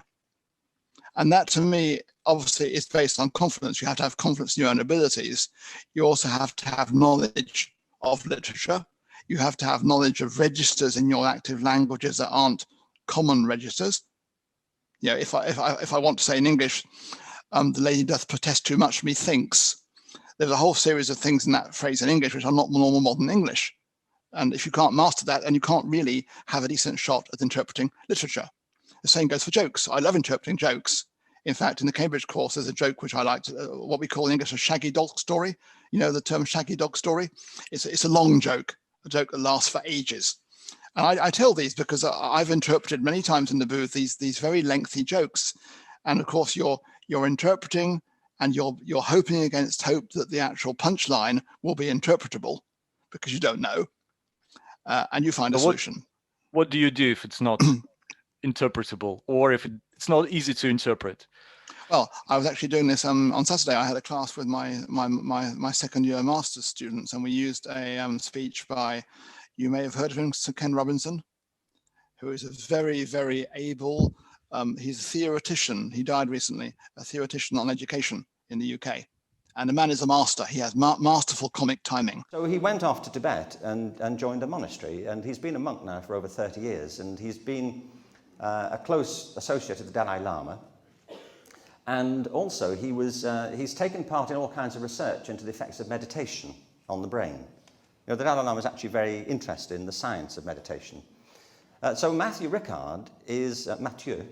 And that, to me, obviously is based on confidence. You have to have confidence in your own abilities. You also have to have knowledge of literature. You have to have knowledge of registers in your active languages that aren't common registers. You know, if I want to say in English, the lady doth protest too much, methinks. There's a whole series of things in that phrase in English which are not normal modern English. And if you can't master that, then you can't really have a decent shot at interpreting literature. The same goes for jokes. I love interpreting jokes. In fact, in the Cambridge course, there's a joke which I liked, what we call in English a shaggy dog story. You know the term shaggy dog story? It's a long joke, a joke that lasts for ages. And I tell these because I've interpreted many times in the booth these very lengthy jokes. And of course, you're interpreting and you're hoping against hope that the actual punchline will be interpretable because you don't know. And you find a solution. What do you do if it's not interpretable, or if it's not easy to interpret? Well, I was actually doing this on Saturday. I had a class with my second year master's students, and we used a speech by, you may have heard of him, Sir Ken Robinson, who is a very, very able, he's a theoretician. He died recently, a theoretician on education in the UK. And the man is a master. He has masterful comic timing. So he went off to Tibet and joined a monastery, and he's been a monk now for over 30 years, and he's been a close associate of the Dalai Lama. And also he's taken part in all kinds of research into the effects of meditation on the brain. You know, the Dalai Lama is actually very interested in the science of meditation. So Matthew Ricard is, Mathieu,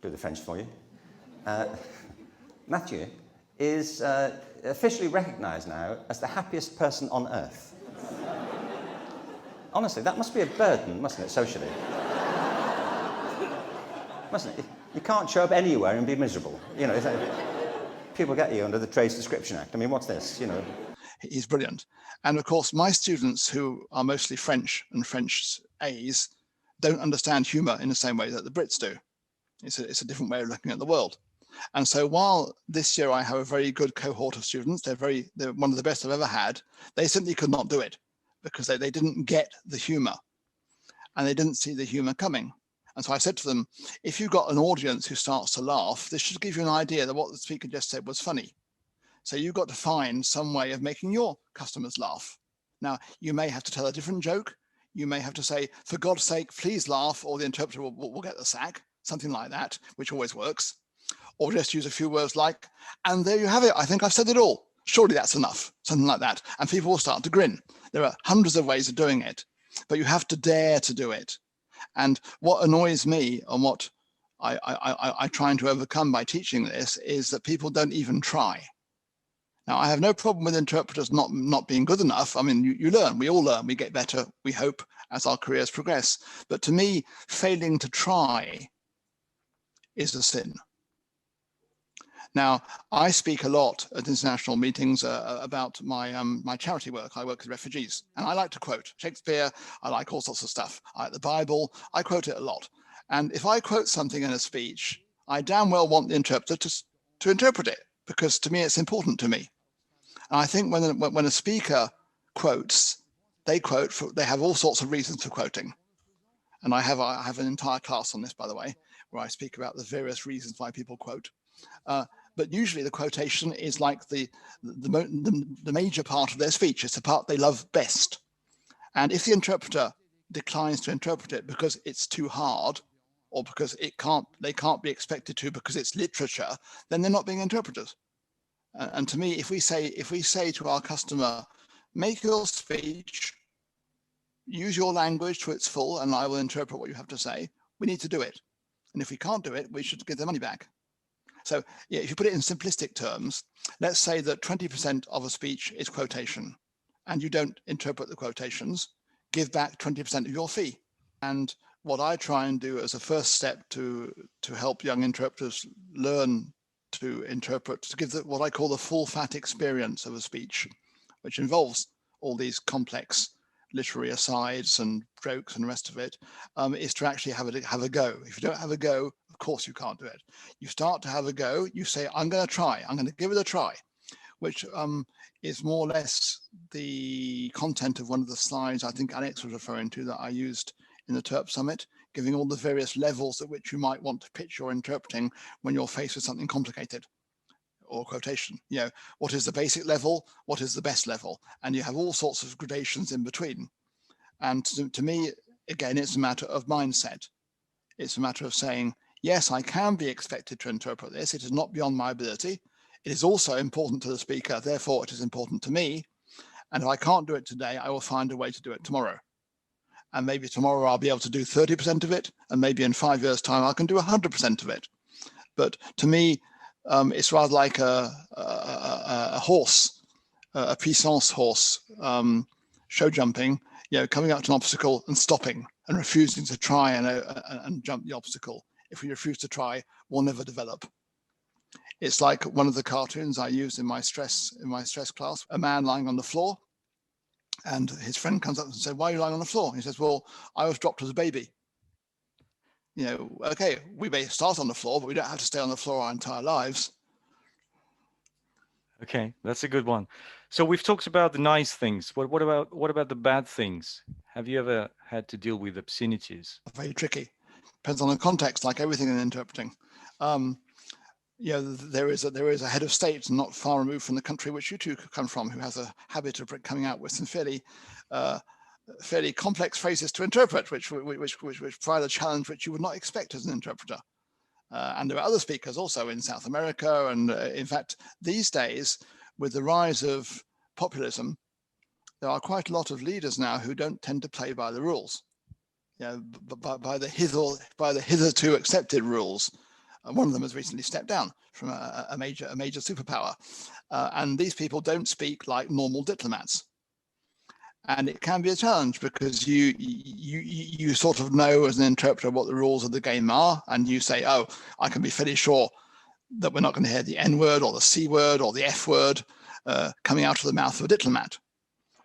do the French for you. Mathieu is officially recognised now as the happiest person on earth. Honestly, that must be a burden, mustn't it, socially? Mustn't it? You can't show up anywhere and be miserable. You know, people get you under the Trade Description Act. I mean, what's this, you know? He's brilliant. And of course, my students, who are mostly French and French A's, don't understand humour in the same way that the Brits do. It's a different way of looking at the world. And so while this year I have a very good cohort of students, they're one of the best I've ever had, they simply could not do it because they didn't get the humour and they didn't see the humour coming. And so I said to them, if you've got an audience who starts to laugh, this should give you an idea that what the speaker just said was funny. So you've got to find some way of making your customers laugh. Now, you may have to tell a different joke. You may have to say, for God's sake, please laugh, or the interpreter will get the sack, something like that, which always works. Or just use a few words like, and there you have it. I think I've said it all. Surely that's enough, something like that. And people will start to grin. There are hundreds of ways of doing it, but you have to dare to do it. And what annoys me and what I try to overcome by teaching this is that people don't even try. Now, I have no problem with interpreters not being good enough. I mean, you learn, we all learn, we get better, we hope, as our careers progress. But to me, failing to try is a sin. Now, I speak a lot at international meetings about my charity work. I work with refugees, and I like to quote Shakespeare. I like all sorts of stuff. I like the Bible. I quote it a lot. And if I quote something in a speech, I damn well want the interpreter to interpret it, because to me, it's important to me. And I think when a speaker quotes, they have all sorts of reasons for quoting. And I have an entire class on this, by the way, where I speak about the various reasons why people quote. But usually the quotation is like the major part of their speech. It's the part they love best. And if the interpreter declines to interpret it because it's too hard, or because they can't be expected to because it's literature, then they're not being interpreters. And to me, if we say to our customer, make your speech, use your language to its full, and I will interpret what you have to say, we need to do it. And if we can't do it, we should give the money back. So yeah, if you put it in simplistic terms, let's say that 20% of a speech is quotation, and you don't interpret the quotations, give back 20% of your fee. And what I try and do as a first step to help young interpreters learn to interpret, to give what I call the full fat experience of a speech, which involves all these complex literary asides and jokes and the rest of it, is to actually have a go. If you don't have a go, of course you can't do it. You start to have a go, you say, I'm going to try, I'm going to give it a try, which is more or less the content of one of the slides I think Alex was referring to that I used in the Terp Summit, giving all the various levels at which you might want to pitch your interpreting when you're faced with something complicated or quotation. You know, what is the basic level? What is the best level? And you have all sorts of gradations in between. And to me, again, it's a matter of mindset. It's a matter of saying, yes, I can be expected to interpret this. It is not beyond my ability. It is also important to the speaker. Therefore, it is important to me. And if I can't do it today, I will find a way to do it tomorrow. And maybe tomorrow I'll be able to do 30% of it. And maybe in 5 years' time, I can do 100% of it. But to me, it's rather like a horse, a puissance horse, show jumping, you know, coming up to an obstacle and stopping and refusing to try and jump the obstacle. If we refuse to try, we'll never develop. It's like one of the cartoons I used in my stress class, a man lying on the floor, and his friend comes up and says, why are you lying on the floor? And he says, well, I was dropped as a baby. You know, okay, we may start on the floor, but we don't have to stay on the floor our entire lives. Okay, that's a good one. So we've talked about the nice things. What about the bad things? Have you ever had to deal with obscenities? Very tricky. Depends on the context, like everything in interpreting. You know, there is a head of state not far removed from the country which you two come from, who has a habit of coming out with some fairly complex phrases to interpret, which provide a challenge which you would not expect as an interpreter. And there are other speakers also in South America. And in fact, these days, with the rise of populism, there are quite a lot of leaders now who don't tend to play by the rules, you know, by the hitherto accepted rules. One of them has recently stepped down from a major superpower. And these people don't speak like normal diplomats. And it can be a challenge because you sort of know as an interpreter what the rules of the game are, and you say, oh, I can be fairly sure that we're not going to hear the N word or the C word or the F word coming out of the mouth of a diplomat,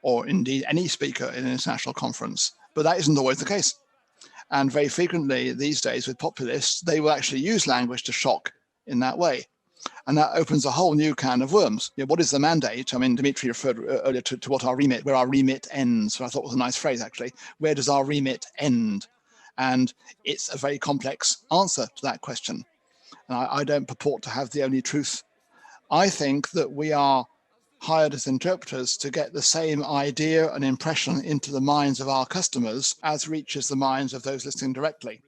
or indeed any speaker in an international conference. But that isn't always the case. And very frequently these days with populists, they will actually use language to shock in that way. And that opens a whole new can of worms. You know, what is the mandate? I mean, Dimitri referred earlier to what our remit, where our remit ends. So I thought it was a nice phrase, actually. Where does our remit end? And it's a very complex answer to that question. And I don't purport to have the only truth. I think that we are hired as interpreters to get the same idea and impression into the minds of our customers as reaches the minds of those listening directly.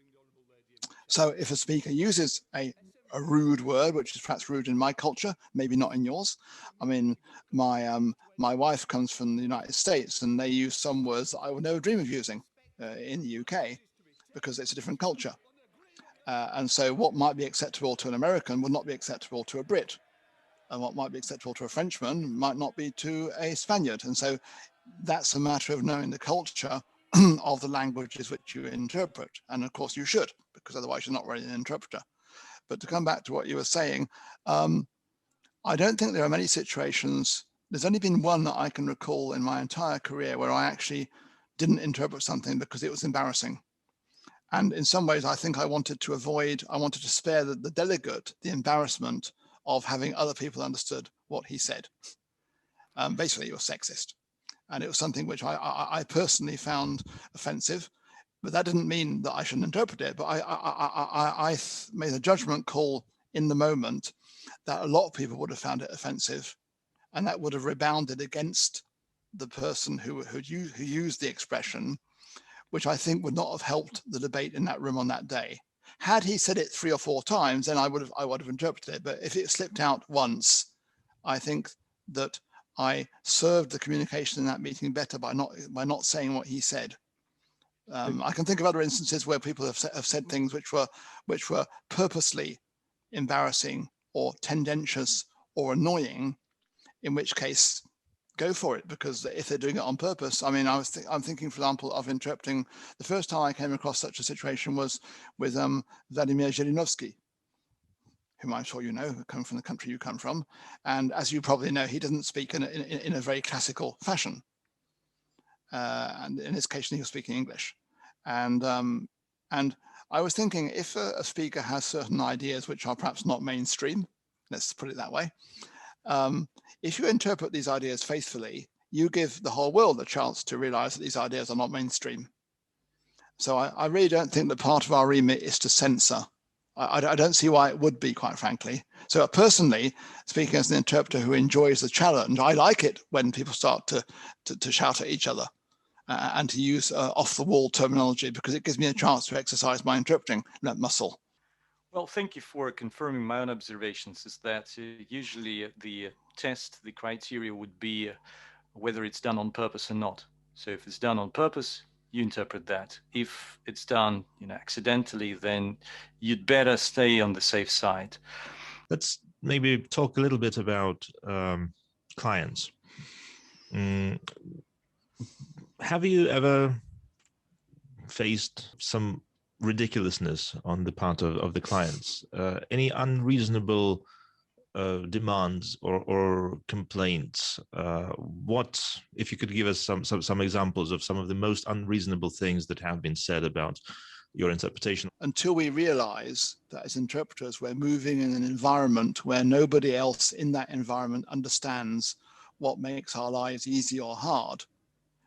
So if a speaker uses a rude word, which is perhaps rude in my culture, maybe not in yours. I mean, my wife comes from the United States, and they use some words that I would never dream of using in the UK because it's a different culture. And so what might be acceptable to an American would not be acceptable to a Brit. And what might be acceptable to a Frenchman might not be to a Spaniard. And so that's a matter of knowing the culture of the languages which you interpret. And of course you should, because otherwise you're not really an interpreter. But to come back to what you were saying, I don't think there are many situations. There's only been one that I can recall in my entire career where I actually didn't interpret something because it was embarrassing. And in some ways, I think I wanted to spare the delegate the embarrassment of having other people understood what he said. Basically, it was sexist. And it was something which I personally found offensive. But that didn't mean that I shouldn't interpret it. But I made a judgment call in the moment that a lot of people would have found it offensive, and that would have rebounded against the person who used the expression, which I think would not have helped the debate in that room on that day. Had he said it 3 or 4 times, then I would have interpreted it. But if it slipped out once, I think that I served the communication in that meeting better by not saying what he said. I can think of other instances where people have said things which were purposely embarrassing or tendentious or annoying, in which case go for it, because if they're doing it on purpose. I mean, I'm thinking, for example, of interpreting. The first time I came across such a situation was with Vladimir Zhirinovsky, whom I'm sure you know, who come from the country you come from. And as you probably know, he doesn't speak in a very classical fashion. And in this case, he was speaking English. And I was thinking, if a speaker has certain ideas which are perhaps not mainstream, let's put it that way, if you interpret these ideas faithfully, you give the whole world a chance to realize that these ideas are not mainstream. So I really don't think that part of our remit is to censor. I don't see why it would be, quite frankly. So personally, speaking as an interpreter who enjoys the challenge, I like it when people start to shout at each other and to use off-the-wall terminology, because it gives me a chance to exercise my interpreting muscle. Well, thank you for confirming my own observations. Is that usually the test, the criteria would be whether it's done on purpose or not. So if it's done on purpose, you interpret that. If it's done, accidentally, then you'd better stay on the safe side. Let's maybe talk a little bit about clients. Have you ever faced some ridiculousness on the part of the clients? Any unreasonable demands or complaints? What, if you could give us some examples of some of the most unreasonable things that have been said about your interpretation? Until we realize that as interpreters, we're moving in an environment where nobody else in that environment understands what makes our lives easy or hard,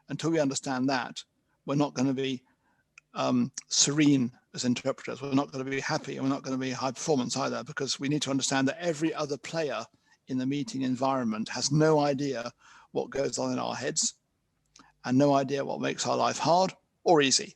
until we understand that, we're not going to be serene as interpreters. We're not going to be happy, and we're not going to be high performance either, because we need to understand that every other player in the meeting environment has no idea what goes on in our heads and no idea what makes our life hard or easy.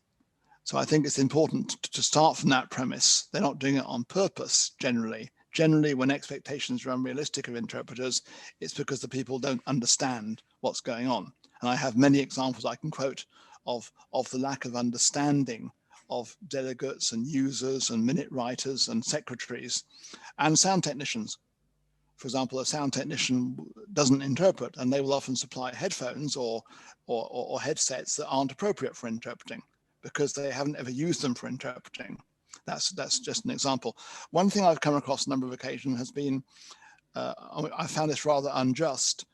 So I think it's important to start from that premise. They're not doing it on purpose generally. Generally, when expectations are unrealistic of interpreters, it's because the people don't understand what's going on. And I have many examples I can quote of the lack of understanding of delegates and users and minute writers and secretaries and sound technicians. For example, a sound technician doesn't interpret, and they will often supply headphones or headsets that aren't appropriate for interpreting because they haven't ever used them for interpreting. That's just an example. One thing I've come across a number of occasions has been, I found this rather unjust,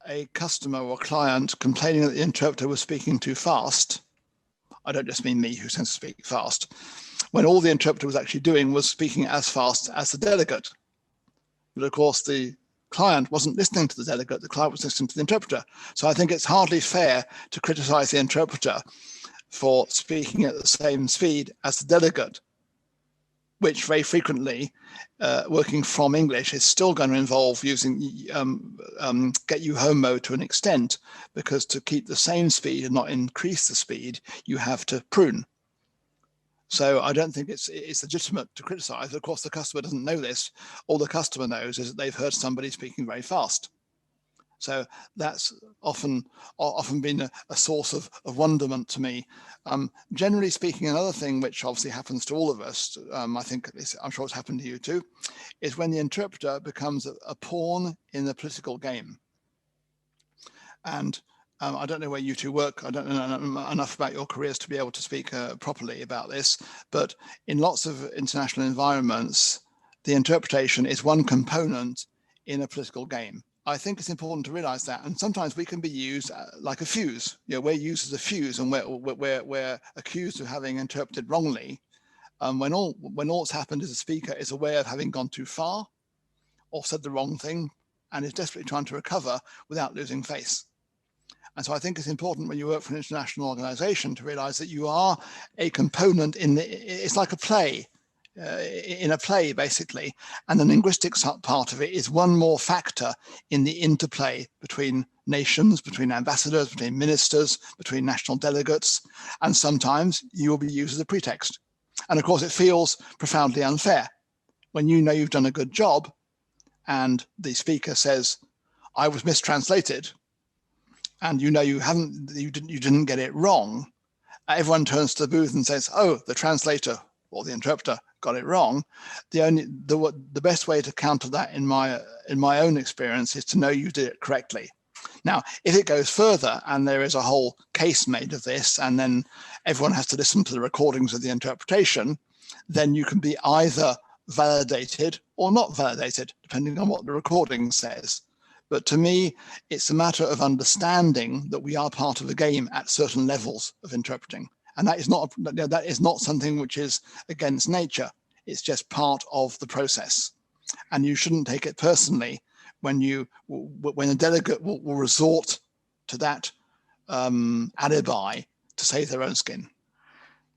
a customer or client complaining that the interpreter was speaking too fast. I don't just mean me, who tends to speak fast, when all the interpreter was actually doing was speaking as fast as the delegate. But of course, the client wasn't listening to the delegate, the client was listening to the interpreter. So I think it's hardly fair to criticize the interpreter for speaking at the same speed as the delegate, which very frequently, working from English, is still going to involve using get you home mode to an extent, because to keep the same speed and not increase the speed, you have to prune. So I don't think it's legitimate to criticize. Of course, the customer doesn't know this. All the customer knows is that they've heard somebody speaking very fast. So that's often been a source of wonderment to me. Generally speaking, another thing which obviously happens to all of us, I think at least I'm sure it's happened to you too, is when the interpreter becomes a pawn in the political game. And I don't know where you two work. I don't know enough about your careers to be able to speak properly about this, but in lots of international environments, the interpretation is one component in a political game. I think it's important to realize that, and sometimes we can be used like a fuse. We're used as a fuse, and we're accused of having interpreted wrongly. When all that's happened is a speaker is aware of having gone too far, or said the wrong thing, and is desperately trying to recover without losing face. And so I think it's important when you work for an international organization to realize that you are a component it's like a play. In a play, basically, and the linguistics part of it is one more factor in the interplay between nations, between ambassadors, between ministers, between national delegates, and sometimes you will be used as a pretext. And of course, it feels profoundly unfair when you know you've done a good job and the speaker says, "I was mistranslated," and you know you didn't get it wrong. Everyone turns to the booth and says, "Oh, the translator or the interpreter got it wrong." The best way to counter that in my own experience is to know you did it correctly. Now, if it goes further and there is a whole case made of this, and then everyone has to listen to the recordings of the interpretation, then you can be either validated or not validated, depending on what the recording says. But to me, it's a matter of understanding that we are part of a game at certain levels of interpreting. And that is not something which is against nature. It's just part of the process. And you shouldn't take it personally when a delegate will resort to that alibi to save their own skin.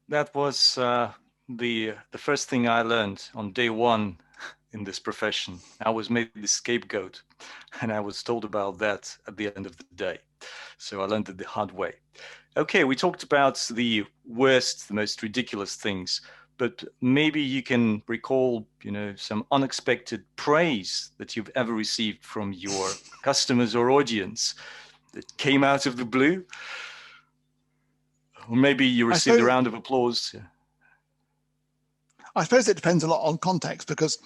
That was the first thing I learned on day one in this profession. I was made the scapegoat, and I was told about that at the end of the day. So I learned it the hard way. Okay, we talked about the worst, the most ridiculous things, but maybe you can recall, some unexpected praise that you've ever received from your customers or audience that came out of the blue. Or maybe you received a round of applause. I suppose it depends a lot on context, because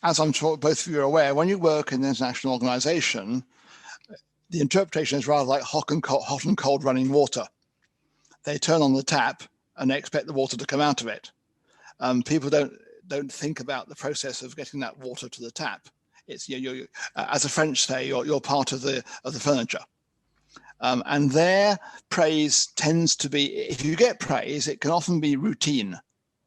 as I'm sure both of you are aware, when you work in an international organization, the interpretation is rather like hot and cold running water. They turn on the tap and they expect the water to come out of it. People don't think about the process of getting that water to the tap. It's you as the French say, you're part of the furniture. And their praise tends to be, if you get praise, it can often be routine.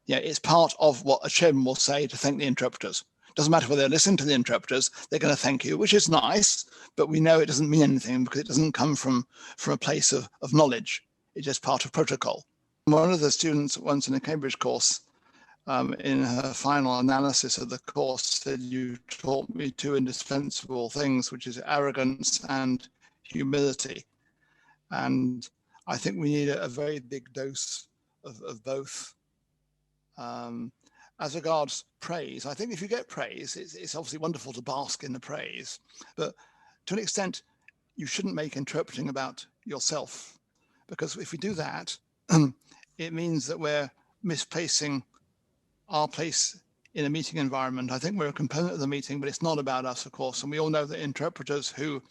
It's part of what a chairman will say to thank the interpreters. Doesn't matter whether they listen to the interpreters, they're going to thank you, which is nice, but we know it doesn't mean anything because it doesn't come from a place of knowledge. It's just part of protocol. One of the students once in a Cambridge course, in her final analysis of the course, said, "You taught me two indispensable things, which is arrogance and humility." And I think we need a very big dose of both. As regards praise, I think if you get praise, it's obviously wonderful to bask in the praise, but to an extent, you shouldn't make interpreting about yourself, because if we do that, it means that we're misplacing our place in a meeting environment. I think we're a component of the meeting, but it's not about us, of course. And we all know that interpreters who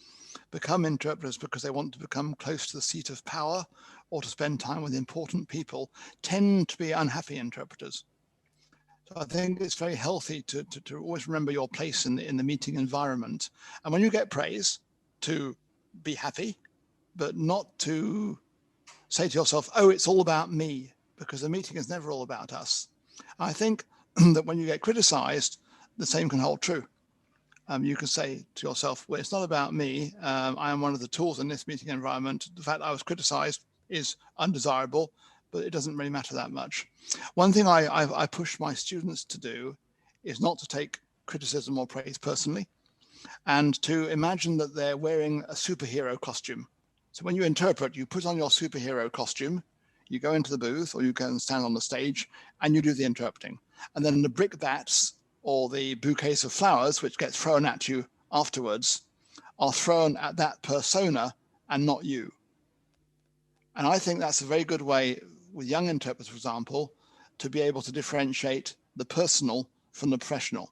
become interpreters because they want to become close to the seat of power or to spend time with important people tend to be unhappy interpreters. So I think it's very healthy to always remember your place in the meeting environment. And when you get praise, to be happy, but not to say to yourself, oh, it's all about me, because the meeting is never all about us. I think that when you get criticized, the same can hold true. You can say to yourself, well, it's not about me. I am one of the tools in this meeting environment. The fact that I was criticized is undesirable, but it doesn't really matter that much. One thing I push my students to do is not to take criticism or praise personally, and to imagine that they're wearing a superhero costume. So when you interpret, you put on your superhero costume, you go into the booth, or you go and stand on the stage, and you do the interpreting. And then the brickbats or the bouquets of flowers, which get thrown at you afterwards, are thrown at that persona and not you. And I think that's a very good way with young interpreters, for example, to be able to differentiate the personal from the professional.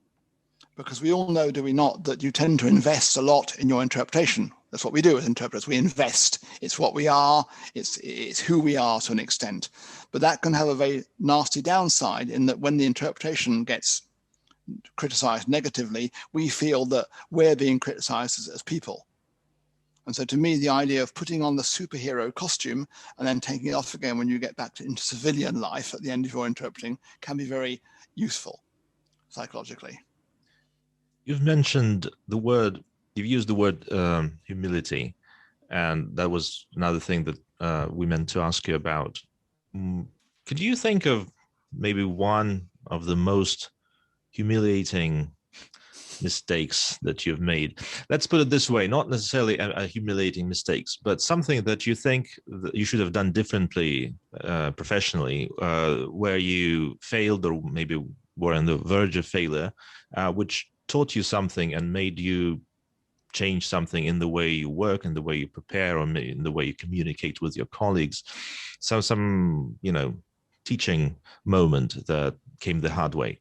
Because we all know, do we not, that you tend to invest a lot in your interpretation. That's what we do as interpreters. We invest. It's what we are. It's who we are to an extent. But that can have a very nasty downside in that when the interpretation gets criticized negatively, we feel that we're being criticized as people. And so to me, the idea of putting on the superhero costume and then taking it off again when you get back into civilian life at the end of your interpreting can be very useful psychologically. You've mentioned the word, you've used the word humility, and that was another thing that we meant to ask you about. Could you think of maybe one of the most humiliating mistakes that you've made? Let's put it this way, not necessarily a humiliating mistakes, but something that you think that you should have done differently professionally, where you failed or maybe were on the verge of failure, which taught you something and made you change something in the way you work, in the way you prepare, or in the way you communicate with your colleagues. So some, teaching moment that came the hard way.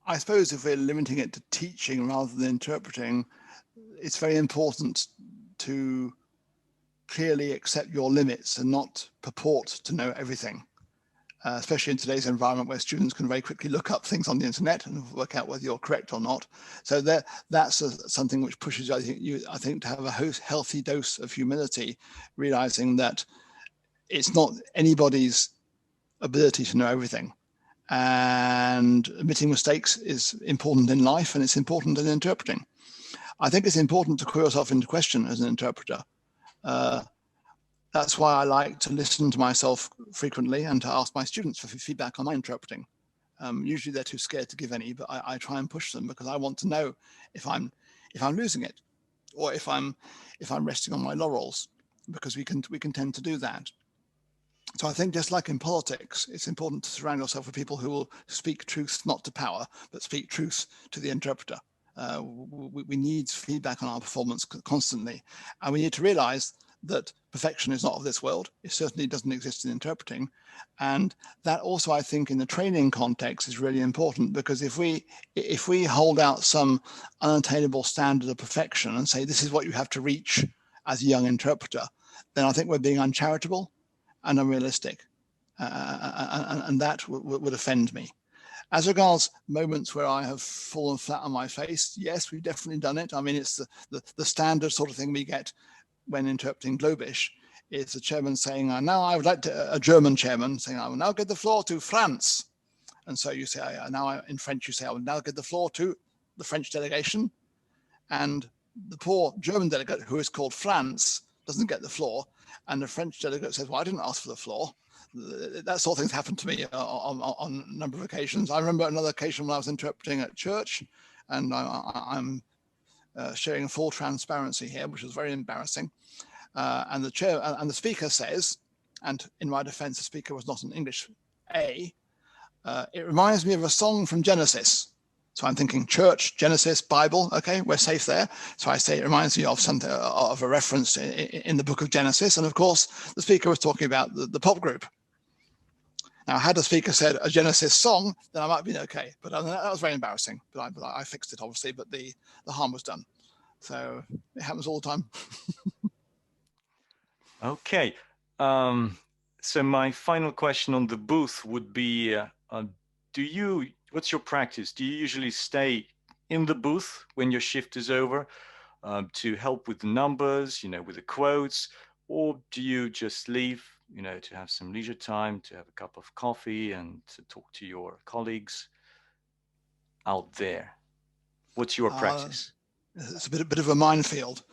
I suppose if we're limiting it to teaching rather than interpreting, it's very important to clearly accept your limits and not purport to know everything. especially in today's environment where students can very quickly look up things on the internet and work out whether you're correct or not. So that's something which pushes I think to have a healthy dose of humility, realizing that it's not anybody's ability to know everything. And admitting mistakes is important in life, and it's important in interpreting. I think it's important to call yourself into question as an interpreter. That's why I like to listen to myself frequently and to ask my students for feedback on my interpreting. Usually they're too scared to give any, but I try and push them because I want to know if I'm losing it, or if I'm resting on my laurels, because we can tend to do that. So I think just like in politics, it's important to surround yourself with people who will speak truth not to power, but speak truth to the interpreter. We need feedback on our performance constantly, and we need to realize that perfection is not of this world. It certainly doesn't exist in interpreting. And that also, I think, in the training context is really important, because if we hold out some unattainable standard of perfection and say, this is what you have to reach as a young interpreter, then I think we're being uncharitable and unrealistic. And that would offend me. As regards moments where I have fallen flat on my face, yes, we've definitely done it. I mean, it's the standard sort of thing we get when interpreting Globish, is the chairman saying, now I would like to, a German chairman saying, I will now give the floor to France. And so you say, in French, you say, I will now give the floor to the French delegation. And the poor German delegate, who is called France, doesn't get the floor. And the French delegate says, well, I didn't ask for the floor. That sort of things happened to me on a number of occasions. I remember another occasion when I was interpreting at church, and I'm sharing full transparency here, which was very embarrassing. And the chair and the speaker says, and in my defense, the speaker was not an English A, it reminds me of a song from Genesis. So I'm thinking church, Genesis, Bible, okay, we're safe there. So I say it reminds me of something, of a reference in the book of Genesis. And of course, the speaker was talking about the pop group. Now, had the speaker said a Genesis song, then I might have been okay. But that was very embarrassing. But I fixed it, obviously, but the harm was done. So it happens all the time. Okay. So my final question on the booth would be, what's your practice? Do you usually stay in the booth when your shift is over to help with the numbers, with the quotes, or do you just leave, to have some leisure time, to have a cup of coffee and to talk to your colleagues out there? What's your practice? It's a bit of a minefield,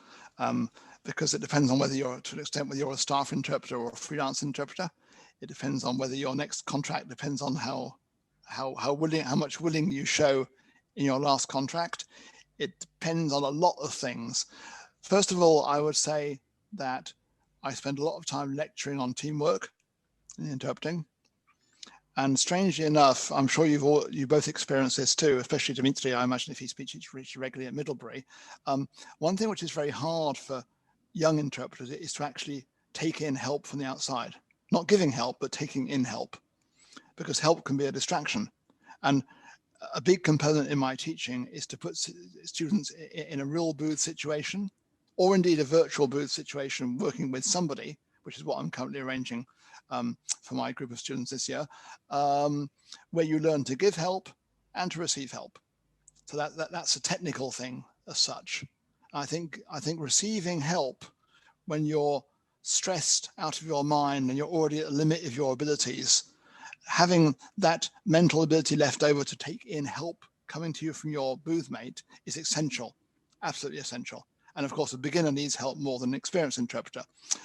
because it depends on whether you're, to an extent, whether you're a staff interpreter or a freelance interpreter. It depends on whether your next contract depends on how much willing you show in your last contract. It depends on a lot of things. First of all, I would say that I spend a lot of time lecturing on teamwork in interpreting. And strangely enough, I'm sure you both experienced this too, especially Dimitri, I imagine, if he speaks regularly at Middlebury. One thing which is very hard for young interpreters is to actually take in help from the outside. Not giving help, but taking in help, because help can be a distraction. And a big component in my teaching is to put students in a real booth situation, or indeed a virtual booth situation, working with somebody, which is what I'm currently arranging for my group of students this year, where you learn to give help and to receive help. So that's a technical thing as such. I think receiving help when you're stressed out of your mind and you're already at the limit of your abilities, having that mental ability left over to take in help coming to you from your boothmate is essential, absolutely essential. And of course, a beginner needs help more than an experienced interpreter.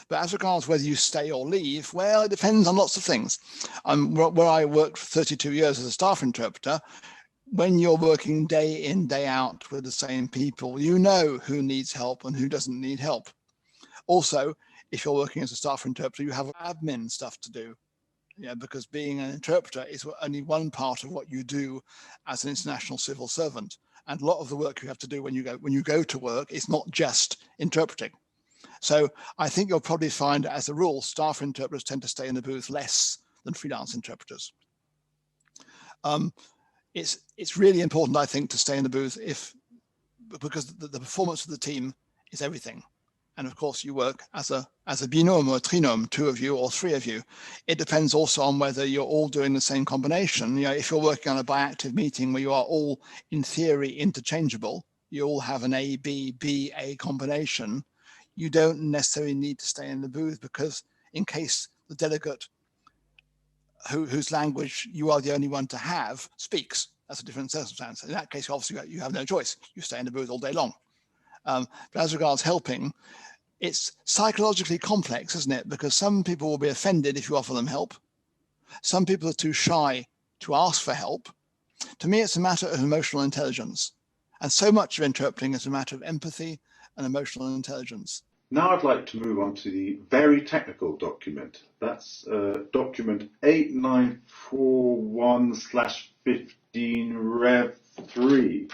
But as regards whether you stay or leave, well, it depends on lots of things. Where I worked for 32 years as a staff interpreter, when you're working day in, day out with the same people, you know who needs help and who doesn't need help. Also, if you're working as a staff interpreter, you have admin stuff to do. Yeah, because being an interpreter is only one part of what you do as an international civil servant. And a lot of the work you have to do when you go to work is not just interpreting. So I think you'll probably find, as a rule, staff interpreters tend to stay in the booth less than freelance interpreters. It's really important, I think, to stay in the booth because the performance of the team is everything. And of course, you work as a binôme or a trinôme, 2 of you or 3 of you. It depends also on whether you're all doing the same combination. You know, if you're working on a biactive meeting where you are all, in theory, interchangeable, you all have an A, B, B, A combination, you don't necessarily need to stay in the booth, because in case the delegate whose language you are the only one to have speaks, that's a different circumstance. In that case, obviously, you have no choice. You stay in the booth all day long. But as regards helping, it's psychologically complex, isn't it? Because some people will be offended if you offer them help. Some people are too shy to ask for help. To me, it's a matter of emotional intelligence. And so much of interpreting is a matter of empathy and emotional intelligence. Now I'd like to move on to the very technical document. That's document 8941/15 Rev 3.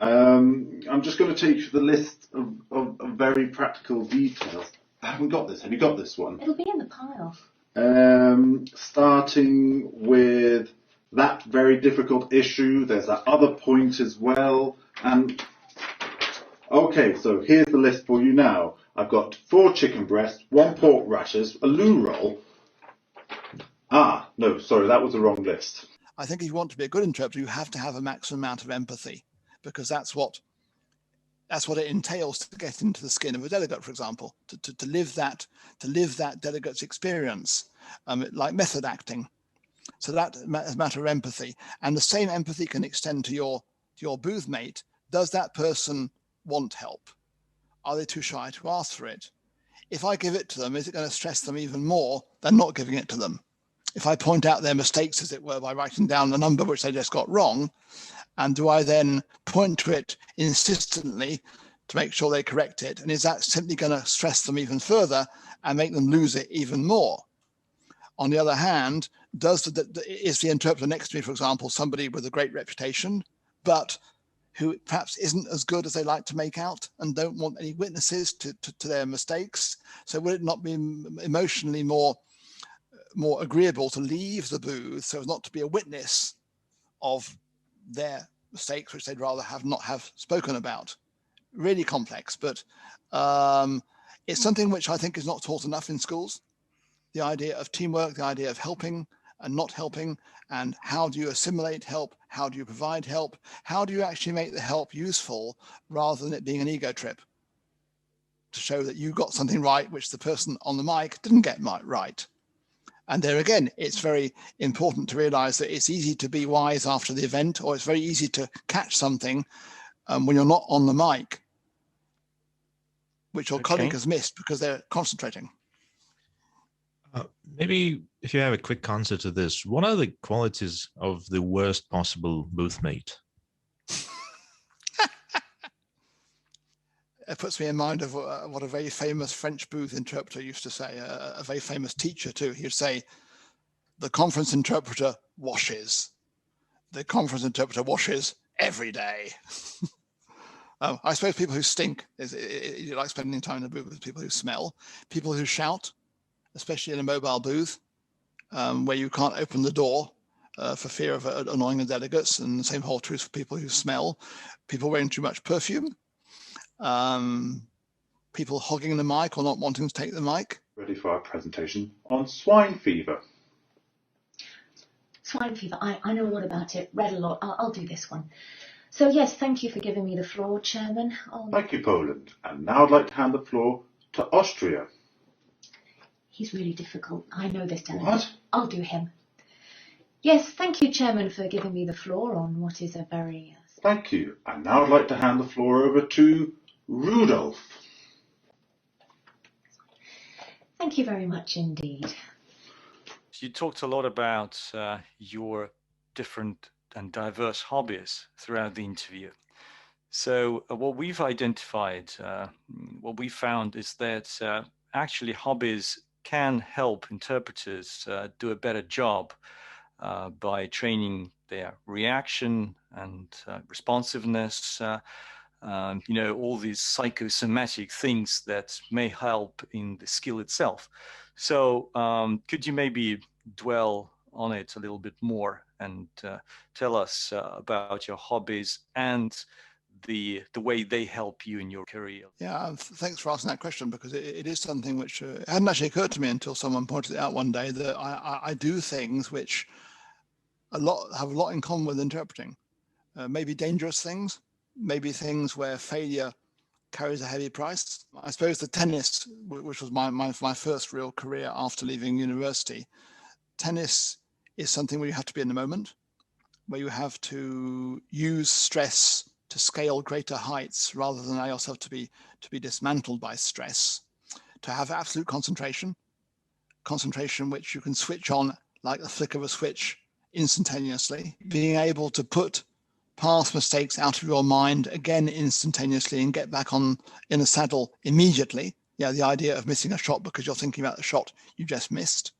I'm just going to take you through the list of very practical details. I haven't got this. Have you got this one? It'll be in the pile. Starting with that very difficult issue. There's that other point as well. And okay, so here's the list for you now. I've got 4 chicken breasts, 1 pork rashers, a loo roll. Ah, no, sorry, that was the wrong list. I think if you want to be a good interpreter, you have to have a maximum amount of empathy, because that's what it entails to get into the skin of a delegate, for example, to live that delegate's experience, like method acting. So that is a matter of empathy, and the same empathy can extend to your boothmate. Does that person want help? Are they too shy to ask for it? If I give it to them, is it going to stress them even more than not giving it to them? If I point out their mistakes, as it were, by writing down the number which they just got wrong, and do I then point to it insistently to make sure they correct it? And is that simply going to stress them even further and make them lose it even more? On the other hand, is the interpreter next to me, for example, somebody with a great reputation, but who perhaps isn't as good as they like to make out and don't want any witnesses to their mistakes? So would it not be emotionally more agreeable to leave the booth so as not to be a witness of their mistakes, which they'd rather not have spoken about? Really complex, but it's something which I think is not taught enough in schools. The idea of teamwork, the idea of helping and not helping, and how do you assimilate help? How do you provide help? How do you actually make the help useful rather than it being an ego trip to show that you got something right, which the person on the mic didn't get right? And there again, it's very important to realize that it's easy to be wise after the event, or it's very easy to catch something when you're not on the mic, which your colleague has missed because they're concentrating. Maybe if you have a quick answer to this, what are the qualities of the worst possible boothmate? It puts me in mind of what a very famous French booth interpreter used to say, a very famous teacher too. He would say, the conference interpreter washes. The conference interpreter washes every day. I suppose people who stink, you like spending time in the booth with people who smell, people who shout, especially in a mobile booth, where you can't open the door for fear of annoying the delegates, and the same holds true for people who smell, people wearing too much perfume, people hogging the mic or not wanting to take the mic. Ready for our presentation on swine fever. Swine fever, I know a lot about it, read a lot. I'll do this one. So yes, thank you for giving me the floor, Chairman. Thank you, Poland. And now I'd like to hand the floor to Austria. He's really difficult. I know this delegate. What? I'll do him. Yes, thank you, Chairman, for giving me the floor on what is a very... Thank you. And now I'd like to hand the floor over to Rudolf. Thank you very much indeed. You talked a lot about your different and diverse hobbies throughout the interview. So what we've identified, what we found is that actually hobbies can help interpreters do a better job by training their reaction and responsiveness, all these psychosomatic things that may help in the skill itself. So could you maybe dwell on it a little bit more and tell us about your hobbies and the way they help you in your career? Yeah, thanks for asking that question, because it is something which hadn't actually occurred to me until someone pointed it out one day, that I do things which have a lot in common with interpreting. Maybe dangerous things, maybe things where failure carries a heavy price. I suppose the tennis, which was my first real career after leaving university, tennis is something where you have to be in the moment, where you have to use stress to scale greater heights rather than allow yourself to be dismantled by stress, to have absolute concentration which you can switch on like the flick of a switch instantaneously, being able to put past mistakes out of your mind again instantaneously and get back on in a saddle immediately. Yeah, the idea of missing a shot because you're thinking about the shot you just missed,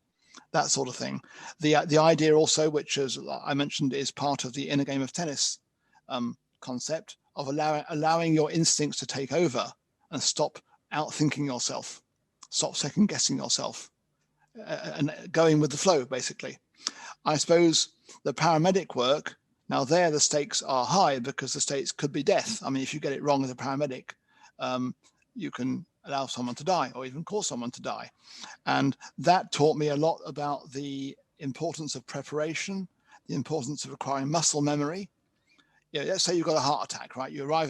that sort of thing. The idea also, which as I mentioned is part of the inner game of tennis concept, of allowing your instincts to take over and stop outthinking yourself, stop second guessing yourself, and going with the flow, basically. I suppose the paramedic work, now there the stakes are high because the stakes could be death. I mean, if you get it wrong as a paramedic, you can allow someone to die or even cause someone to die. And that taught me a lot about the importance of preparation, the importance of acquiring muscle memory. Yeah, let's say you've got a heart attack, right? You arrive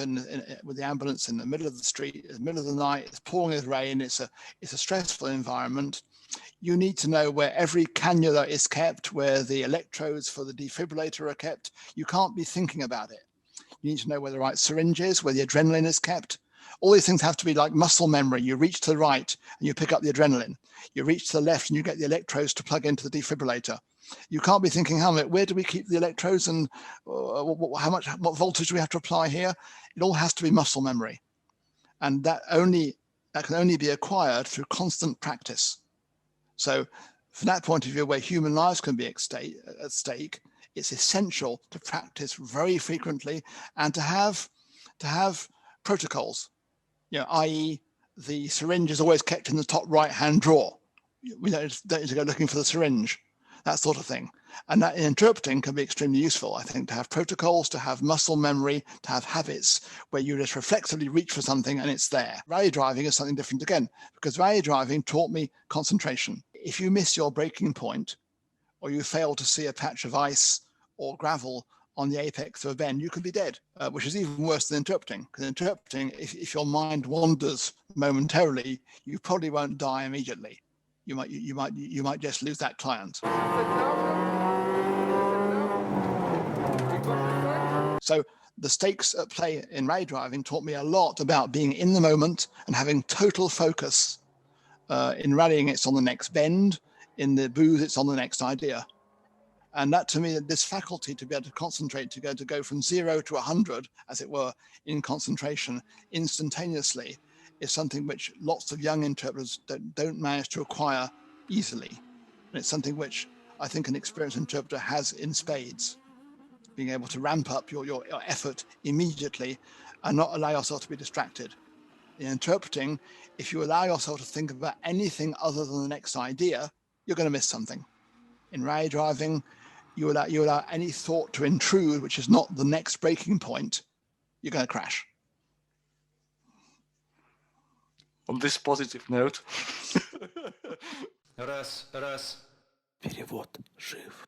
with the ambulance in the middle of the street, in the middle of the night, it's pouring with rain, it's a stressful environment. You need to know where every cannula is kept, where the electrodes for the defibrillator are kept. You can't be thinking about it. You need to know where the right syringe is, where the adrenaline is kept. All these things have to be like muscle memory. You reach to the right and you pick up the adrenaline. You reach to the left and you get the electrodes to plug into the defibrillator. You can't be thinking, where do we keep the electrodes and what voltage do we have to apply here? It all has to be muscle memory. And that can only be acquired through constant practice. So from that point of view, where human lives can be at stake, it's essential to practice very frequently and to have protocols, i.e. the syringe is always kept in the top right-hand drawer. We don't need to go looking for the syringe, that sort of thing. And that in interpreting can be extremely useful, I think, to have protocols, to have muscle memory, to have habits where you just reflexively reach for something and it's there. Rally driving is something different again, because rally driving taught me concentration. If you miss your braking point or you fail to see a patch of ice or gravel on the apex of a bend, you can be dead, which is even worse than interpreting. Because interpreting, if your mind wanders momentarily, you probably won't die immediately. You might just lose that client. So the stakes at play in rally driving taught me a lot about being in the moment and having total focus. In rallying, it's on the next bend. In the booth, it's on the next idea. And that, to me, this faculty to be able to concentrate, to go from 0 to 100, as it were, in concentration instantaneously, is something which lots of young interpreters don't manage to acquire easily. And it's something which I think an experienced interpreter has in spades, being able to ramp up your effort immediately and not allow yourself to be distracted. In interpreting, if you allow yourself to think about anything other than the next idea, you're going to miss something. In rally driving, you allow any thought to intrude, which is not the next breaking point, you're going to crash. On this positive note. Перевод жив.